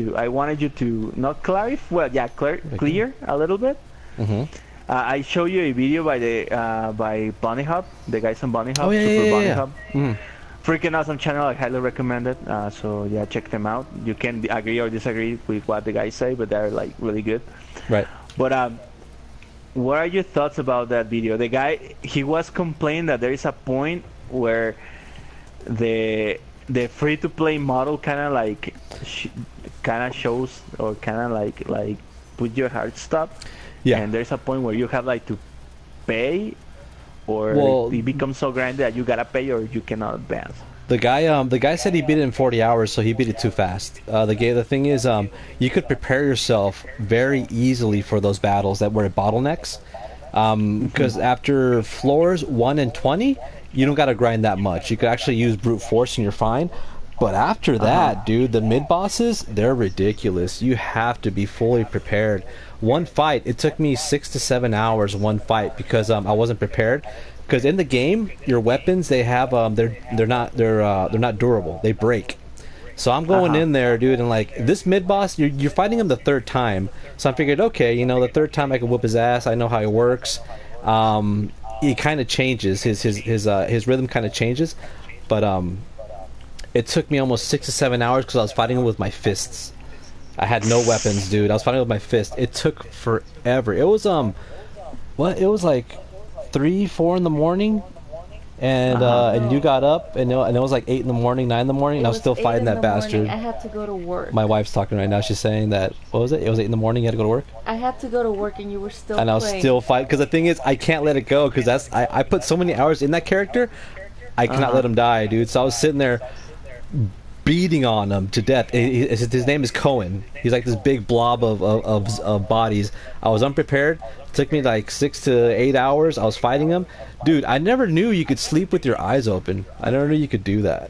you to not clarify. Well, yeah, clear a little bit. Mm-hmm. I show you a video by Bunny Hub, the guys on Bunny Hub, Oh, yeah, Super yeah, Bunny yeah. Hub. Mm. Freaking awesome channel. I highly recommend it. So yeah, check them out. You can agree or disagree with what the guys say, but they're like really good. Right. But what are your thoughts about that video? The guy, he was complaining that there is a point where the free-to-play model kind of like shows or kind of like put your heart stop. Yeah. And there's a point where you have like to pay, or Well, it becomes so grand that you gotta pay or you cannot advance. the guy said he beat it in 40 hours, so he beat it too fast. The thing is, you could prepare yourself very easily for those battles that were bottlenecks. Because after floors 1 and 20, you don't gotta grind that much. You could actually use brute force and you're fine. But after that, dude, the mid bosses, they're ridiculous. You have to be fully prepared. One fight, it took me 6 to 7 hours. One fight because I wasn't prepared. Because in the game, your weapons they have they're not durable. They break. So I'm going in there, dude, and like this mid boss, you're fighting him the third time. So I figured, okay, the third time I can whoop his ass. I know how he works. He kind of changes his rhythm kind of changes, but it took me almost 6 to 7 hours because I was fighting him with my fists. I had no weapons, dude. I was fighting with my fist. It took forever. It was it was like 3, 4 in the morning, and you got up, and it was like 8 in the morning, 9 in the morning, and I was still fighting that bastard. I had to go to work. My wife's talking right now. She's saying that, what was it? It was 8 in the morning. You had to go to work. I had to go to work, and you were still. And I was still fighting because the thing is, I can't let it go because I put so many hours in that character. I cannot let him die, dude. So I was sitting there beating on him to death. His name is Cohen. He's like this big blob of bodies. I was unprepared. It took me like 6 to 8 hours. I was fighting him. Dude, I never knew you could sleep with your eyes open. I never knew you could do that.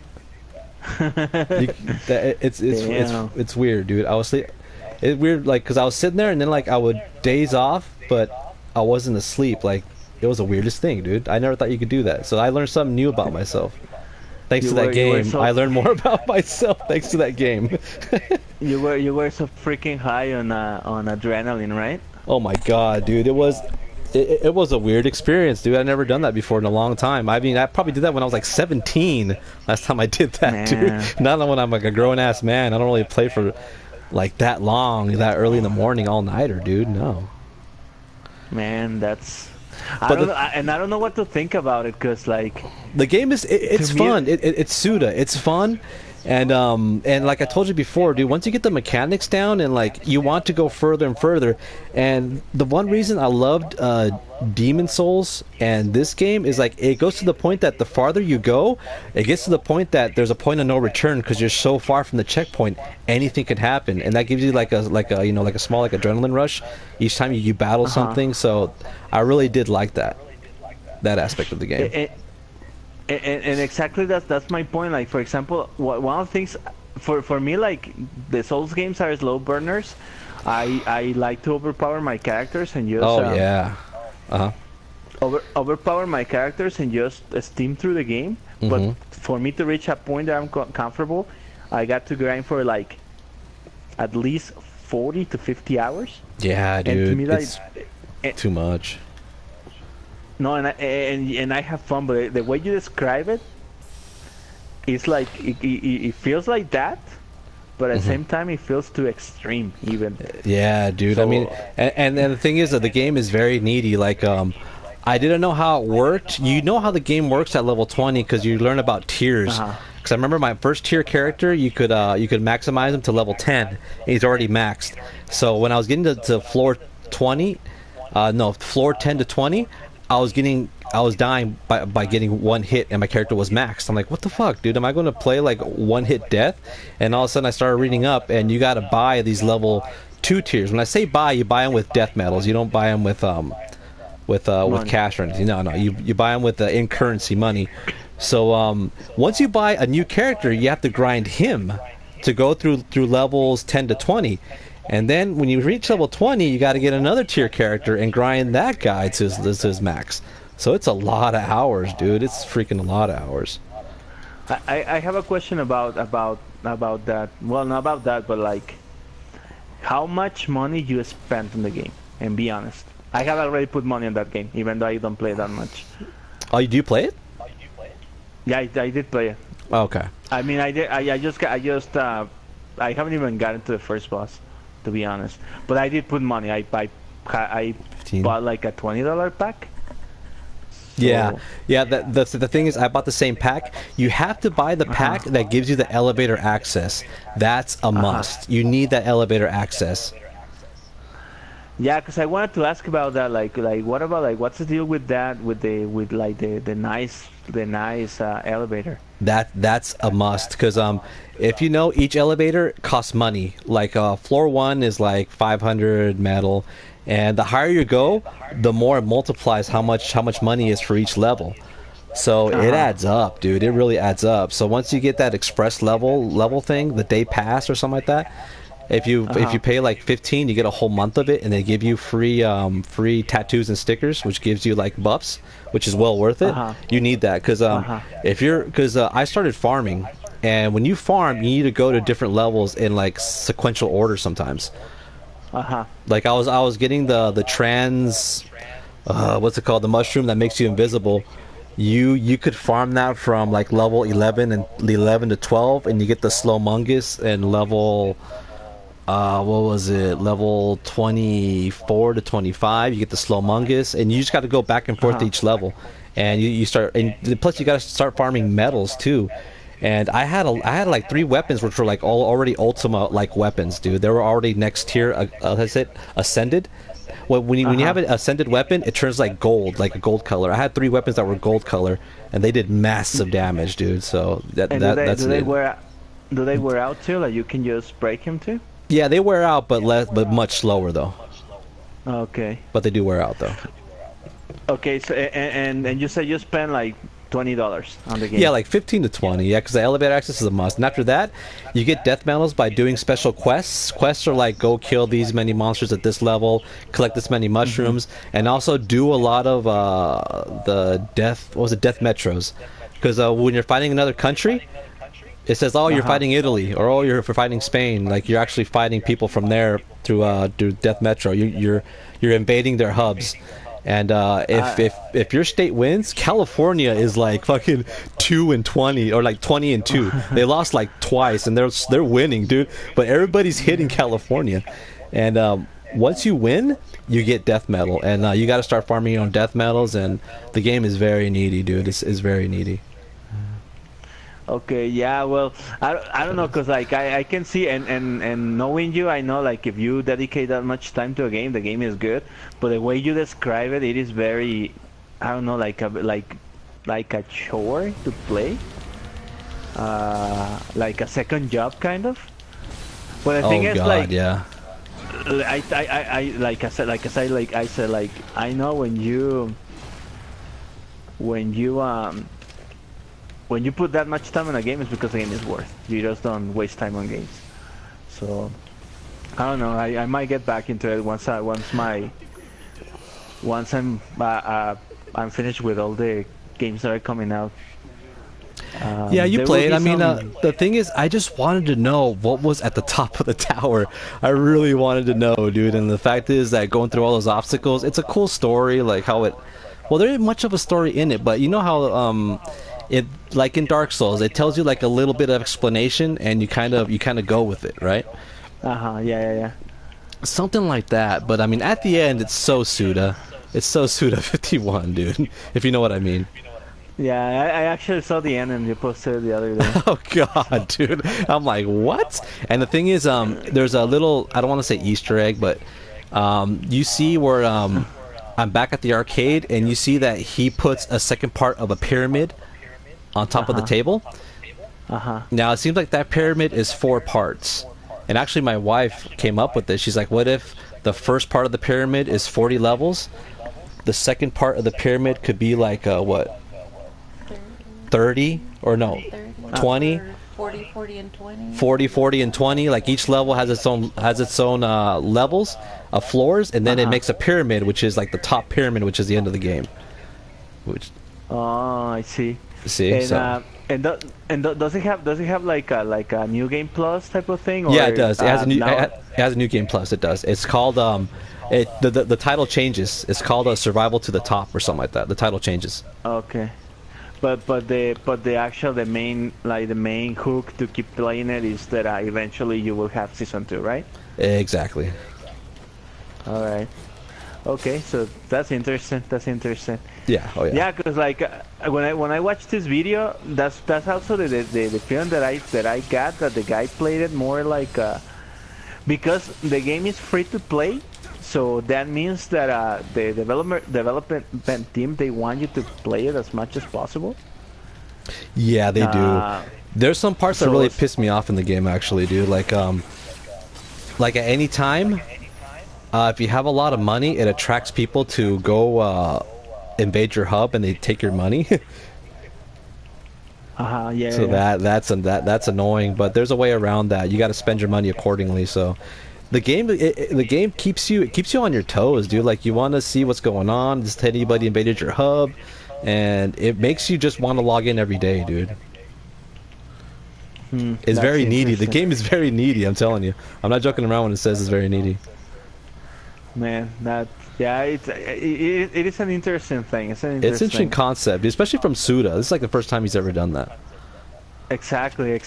It's weird, dude. I was it's weird, like, because I was sitting there and then like I would daze off, but I wasn't asleep. Like, it was the weirdest thing, dude. I never thought you could do that. So I learned something new about myself. Thanks to that game, I learned more about myself. Thanks to that game. You were so freaking high on adrenaline, right? Oh my god, dude! It was a weird experience, dude. I've never done that before in a long time. I mean, I probably did that when I was like 17. Last time I did that, dude. Not when I'm like a grown ass man. I don't really play for like that long, that early in the morning, all nighter, dude. No. Man, that's. I don't know what to think about it because like the game is it's fun. It's Suda. It's fun, and like I told you before, dude. Once you get the mechanics down and like you want to go further and further, and the one reason I loved Demon Souls and this game is like it goes to the point that the farther you go, it gets to the point that there's a point of no return because you're so far from the checkpoint. Anything can happen, and that gives you like a small like adrenaline rush each time you battle something. So I really did like that aspect of the game. And exactly that's my point. Like, for example, one of the things for me, like the Souls games are slow burners. I like to overpower my characters and just overpower my characters and just steam through the game. But for me to reach a point that I'm comfortable, I got to grind for like at least 40 to 50 hours. Yeah, dude, and to me, like, it's too much. No, and I have fun, but the way you describe it, it's like it feels like that, but at the same time it feels too extreme even. Yeah, dude. So, I mean, and the thing is that the game is very needy. Like, I didn't know how it worked. You know how the game works at level 20 because you learn about tiers. Because I remember my first tier character, you could maximize him to level 10, and he's already maxed. So when I was getting to floor 20, floor 10 to 20. I was dying by getting one hit, and my character was maxed. I'm like, what the fuck, dude? Am I going to play like one hit death? And all of a sudden, I started reading up, and you got to buy these level 2 tiers. When I say buy, you buy them with death medals. You don't buy them with cash or anything. No, you buy them with in currency money. So once you buy a new character, you have to grind him to go through levels 10 to 20. And then when you reach level 20, you got to get another tier character and grind that guy to his max. So it's a lot of hours, dude. It's freaking a lot of hours. I have a question about that. Well, not about that, but like, how much money you spent in the game? And be honest. I have already put money in that game, even though I don't play that much. Oh, you do play it? Yeah, I did play it. Oh, okay. I mean, I haven't even gotten to the first boss, to be honest. But I did put money. I bought like a $20 pack. So. Yeah. The thing is, I bought the same pack. You have to buy the pack that gives you the elevator access. That's a must. You need that elevator access. Yeah, because I wanted to ask about that. Like, what about like, what's the deal with that? With the nice elevator. That's a must, because if you know, each elevator costs money. Like floor 1 is like 500 metal, and the higher you go, the more it multiplies how much money is for each level. So it adds up, dude. It really adds up. So once you get that express level thing, the day pass or something like that, if you pay like 15, you get a whole month of it, and they give you free tattoos and stickers, which gives you like buffs, which is well worth it. You need that, because I started farming, and when you farm, you need to go to different levels in like sequential order sometimes. Like I was getting the trans, what's it called? The mushroom that makes you invisible. You could farm that from like level 11 to 12, and you get the slow mungus and level. What was it? Level 24 to 25. You get the slow mungus, and you just got to go back and forth to each level, and you start. And plus, you got to start farming metals too. And I had like 3 weapons which were like already Ultima like weapons, dude. They were already next tier. Ascended. When you have an ascended weapon, it turns like gold, like a gold color. I had 3 weapons that were gold color, and they did massive damage, dude. So that's do they wear out too? Like you can just break them too? Yeah, they wear out, but much slower though. Okay. But they do wear out though. Okay, so and you said you spent like $20 on the game. Yeah, like 15 to 20. Yeah, because the elevator access is a must. And after that, you get death medals by doing special quests. Quests are like go kill these many monsters at this level, collect this many mushrooms, and also do a lot of the death metros. Because when you're fighting another country, it says, oh, you're fighting Italy, or oh, you're fighting Spain. Like you're actually fighting people from there through Death Metro. You're invading their hubs, and if your state wins, California is like fucking 2-20 or like 20-2. They lost like twice, and they're winning, dude. But everybody's hitting California, and once you win, you get death medal, and you got to start farming your own death medals. And the game is very needy, dude. It's very needy. Okay, yeah, well, I don't know, because like I can see, and knowing you, I know like if you dedicate that much time to a game, the game is good, but the way you describe it, it is very, I don't know, like a chore to play, like a second job kind of. But the thing is, like, yeah. I said, I know when you put that much time on a game, it's because the game is worth. You just don't waste time on games. So I don't know. I might get back into it once I'm finished with all the games that are coming out. Yeah, you played. I mean, the thing is, I just wanted to know what was at the top of the tower. I really wanted to know, dude. And the fact is that going through all those obstacles, it's a cool story. Like how it. Well, there isn't much of a story in it, but you know how it, like in Dark Souls, it tells you like a little bit of explanation, and you kind of go with it, right? Yeah. Something like that. But I mean, at the end, it's so Suda. It's so Suda 51, dude. If you know what I mean. Yeah, I actually saw the end and you posted it the other day. Oh god, dude. I'm like, what? And the thing is, there's a little, I don't want to say Easter egg, but you see where I'm back at the arcade, and you see that he puts a second part of a pyramid on top of the table. Now, it seems like that pyramid is 4 parts. And actually, my wife came up with this. She's like, what if the first part of the pyramid is 40 levels? The second part of the pyramid could be like, what? 30? Or no, 20? 40, 40, and 20. 40, 40, and 20. Like each level has its own levels of floors, and then it makes a pyramid, which is like the top pyramid, which is the end of the game. Which. Oh, I see. See. Does it have like a new game plus type of thing? Or, yeah, it does. It has a new game plus. It does. It's called the title changes. It's called Survival to the Top or something like that. The title changes. Okay. But the main hook to keep playing it is that eventually you will have season 2, right? Exactly. All right. Okay, so that's interesting. Yeah. Oh yeah. Yeah, because like when I watched this video, that's also the feeling that I got, that the guy played it more like because the game is free to play. So that means that the development team, they want you to play it as much as possible. Yeah, they do. There's some parts that really piss me off in the game, actually, dude. Like at any time, if you have a lot of money, it attracts people to go invade your hub, and they take your money. Yeah. So yeah. that's annoying, but there's a way around that. You got to spend your money accordingly. So. The game keeps you on your toes, dude. Like, you want to see what's going on. Just anybody invaded your hub, and it makes you just want to log in every day, dude. It's very needy. The game is very needy. I'm telling you. I'm not joking around when it says it's very needy. Man, it is an interesting thing. It's an interesting concept, especially from Suda. This is like the first time he's ever done that. Exactly,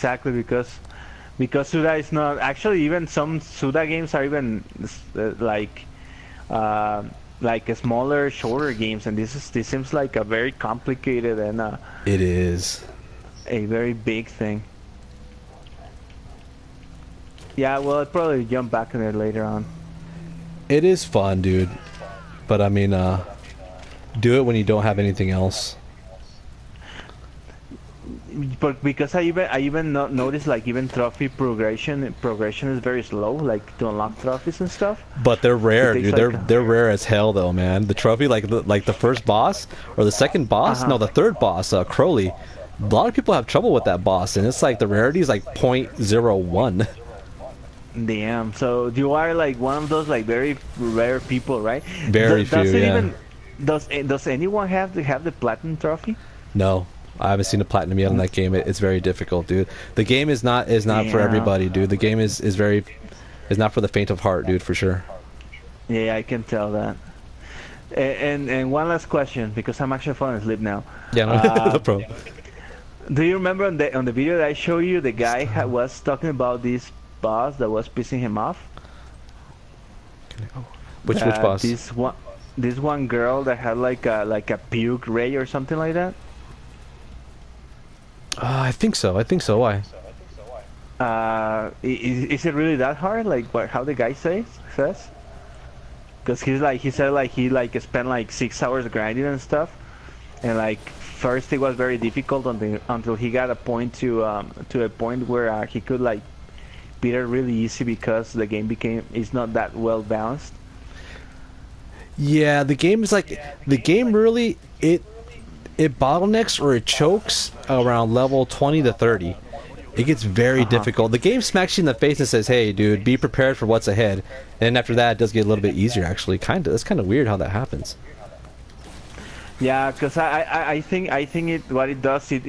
because Suda is not actually, even some Suda games are even like smaller, shorter games, and this seems like a very complicated and it is a very big thing. Yeah, well, I'll probably jump back in it later on. It is fun, dude, but I mean, do it when you don't have anything else. But because I even noticed, like, even trophy progression is very slow, like to unlock trophies and stuff. But they're rare, dude. They're rare as hell, though, man. The trophy, like the first boss or the second boss, no, the third boss, Crowley. A lot of people have trouble with that boss, and it's like the rarity is like 0.01. Damn. So you are like one of those like very rare people, right? Very few. Yeah. Does anyone have the platinum trophy? No. I haven't seen a platinum yet on that game. It's very difficult, dude. The game is not for everybody, dude. The game is not for the faint of heart, dude, for sure. Yeah, I can tell that. And one last question, because I'm actually falling asleep now. Yeah, no problem. Do you remember on the video that I showed you, the guy was talking about this boss that was pissing him off? Which boss? This one girl that had like a puke ray or something like that. I think so. Why? Is it really that hard? Like how the guy says? Because he said he spent like 6 hours grinding and stuff, and like first it was very difficult until he got a point to a point where he could like beat it really easy because the game is not that well balanced. Yeah, the game really it bottlenecks or it chokes around level 20 to 30. It gets very difficult. The game smacks you in the face and says, "Hey, dude, be prepared for what's ahead." And after that, it does get a little bit easier. Actually, that's kind of weird how that happens. Yeah, because I think what it does it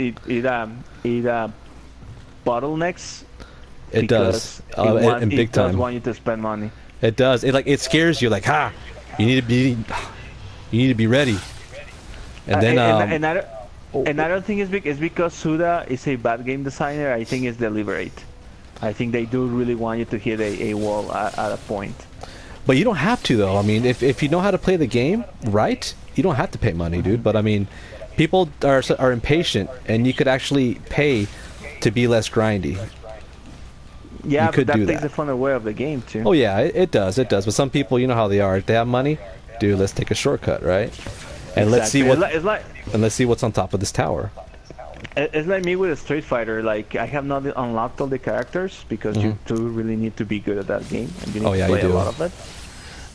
bottlenecks. It does. And big time. It does want you to spend money. It does. It scares you. Like, you need to be ready. And then and I don't think it's because Suda is a bad game designer. I think it's deliberate. I think they do really want you to hit a wall at a point. But you don't have to, though. I mean, if you know how to play the game right, you don't have to pay money, dude. But I mean, people are impatient, and you could actually pay to be less grindy. Yeah, but that takes the fun away of the game too. Oh yeah, it does. But some people, you know how they are. If they have money, dude, let's take a shortcut, right? And let's see what and let's see what's on top of this tower. It's like me with a Street Fighter. Like I have not unlocked all the characters because you do really need to be good at that game and you need to play a lot of it.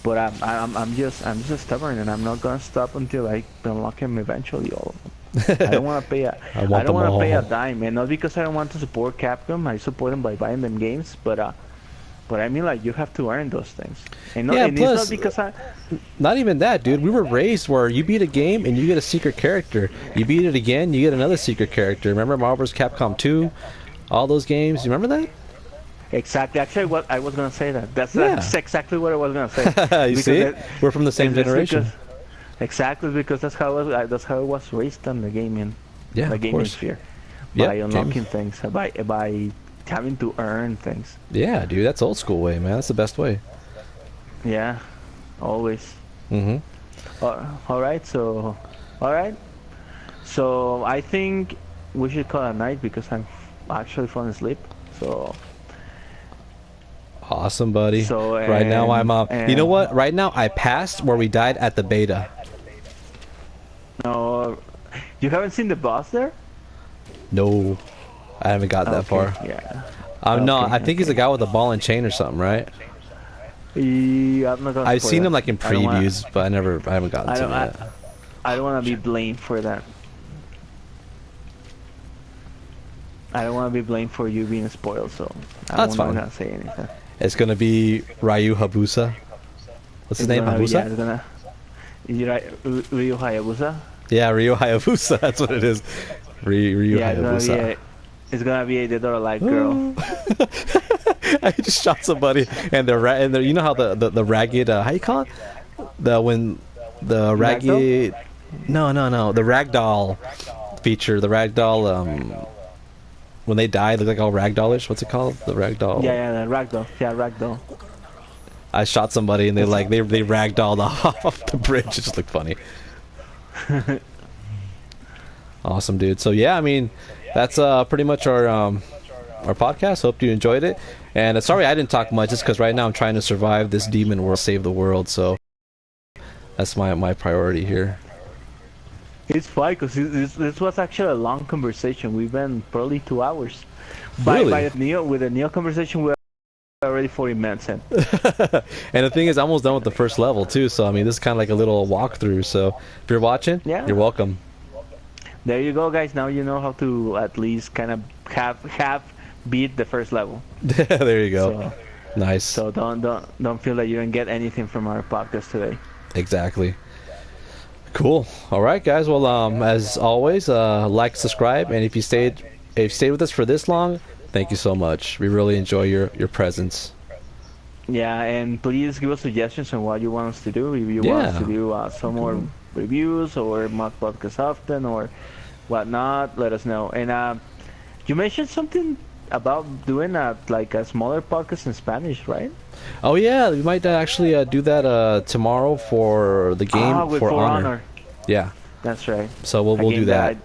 But I'm just stubborn and I'm not gonna stop until I unlock him eventually all of them. I don't want to pay a I don't want to pay a dime, and not because I don't want to support Capcom. I support them by buying them games, but I mean, like, you have to earn those things. And, no, and plus, it's not because not even that, dude. We were raised where you beat a game and you get a secret character. You beat it again, you get another secret character. Remember Marvel vs. Capcom 2? All those games. You remember that? Exactly. Actually, what I was gonna say that's exactly what I was gonna say. You see, we're from the same generation. Exactly, because that's how I was raised on the gaming, the gaming sphere, by unlocking things, by having to earn things. Yeah, dude, that's old school way, man. That's the best way. Yeah, always. All right, so I think we should call it a night because I'm actually falling asleep. So. Awesome, buddy. So, right now I'm you know what? Right now I passed where we died at the beta. No, you haven't seen the boss there? No, I haven't got that far. Yeah. No, I think he's a guy with a ball and chain or something, right? Yeah, I'm not gonna I've seen him like in previews, but I haven't gotten to him yet. I don't want to be blamed for that. I don't want to be blamed for you being spoiled, so that's fine. I'm not gonna say anything. It's gonna be Ryu Hayabusa. What's his name? Hayabusa? Yeah, it's gonna. Ryu Hayabusa? Yeah, Ryu Hayabusa. That's what it is. Ryu Hayabusa. It's gonna be a Dead or Alive girl. I just shot somebody, and they're you know how the ragged how you call it? The ragged. No, the ragdoll feature. The ragdoll when they die, they look like all ragdollish. What's it called? The ragdoll. Yeah, the ragdoll. Yeah, ragdoll. I shot somebody and they ragdolled off the bridge. It just looked funny. Awesome, dude. So yeah, I mean, that's pretty much our podcast. Hope you enjoyed it. And sorry I didn't talk much, just because right now I'm trying to survive this demon world, save the world. So that's my priority here. It's fine because this was actually a long conversation. We've been probably 2 hours. Really? With the Nioh conversation, we're already 40 minutes in. And the thing is, I'm almost done with the first level too. So I mean, this is kind of like a little walkthrough. So if you're watching, you're welcome. There you go, guys. Now you know how to at least kind of have beat the first level. There you go. So, nice. So don't feel that you don't get anything from our podcast today. Exactly. Cool. All right, guys. Well, as always, like, subscribe, and if you stayed with us for this long, thank you so much. We really enjoy your presence. Yeah, and please give us suggestions on what you want us to do. If you want us to do some more reviews or more podcasts often or whatnot, let us know. And you mentioned something about doing a smaller podcast in Spanish, right? Oh yeah, we might actually do that tomorrow for the game For Honor. Yeah, that's right. So we'll do that.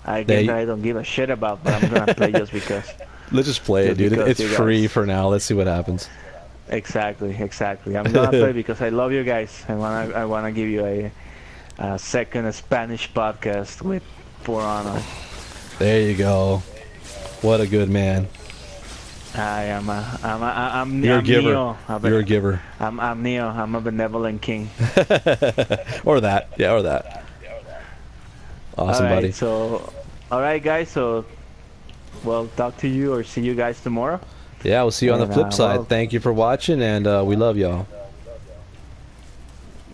I guess I don't give a shit about, but I'm gonna play just because. Let's just play it, dude. It's free for now. Let's see what happens. Exactly. I'm gonna play because I love you guys. I wanna give you a second Spanish podcast with For Honor. There you go. What a good man. I'm You're a giver. Nioh. You're a giver. I'm Nioh. I'm a benevolent king. Or that. Yeah, or that. Awesome, buddy. So, all right, guys. So, we'll talk to you or see you guys tomorrow. Yeah, we'll see you on the flip side. Thank you for watching, and we love y'all.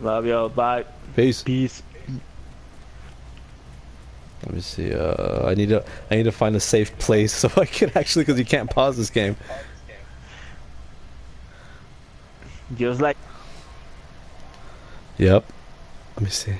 Love y'all. Bye. Peace. Let me see. I need to find a safe place so I can actually, because you can't pause this game. Just like. Yep. Let me see.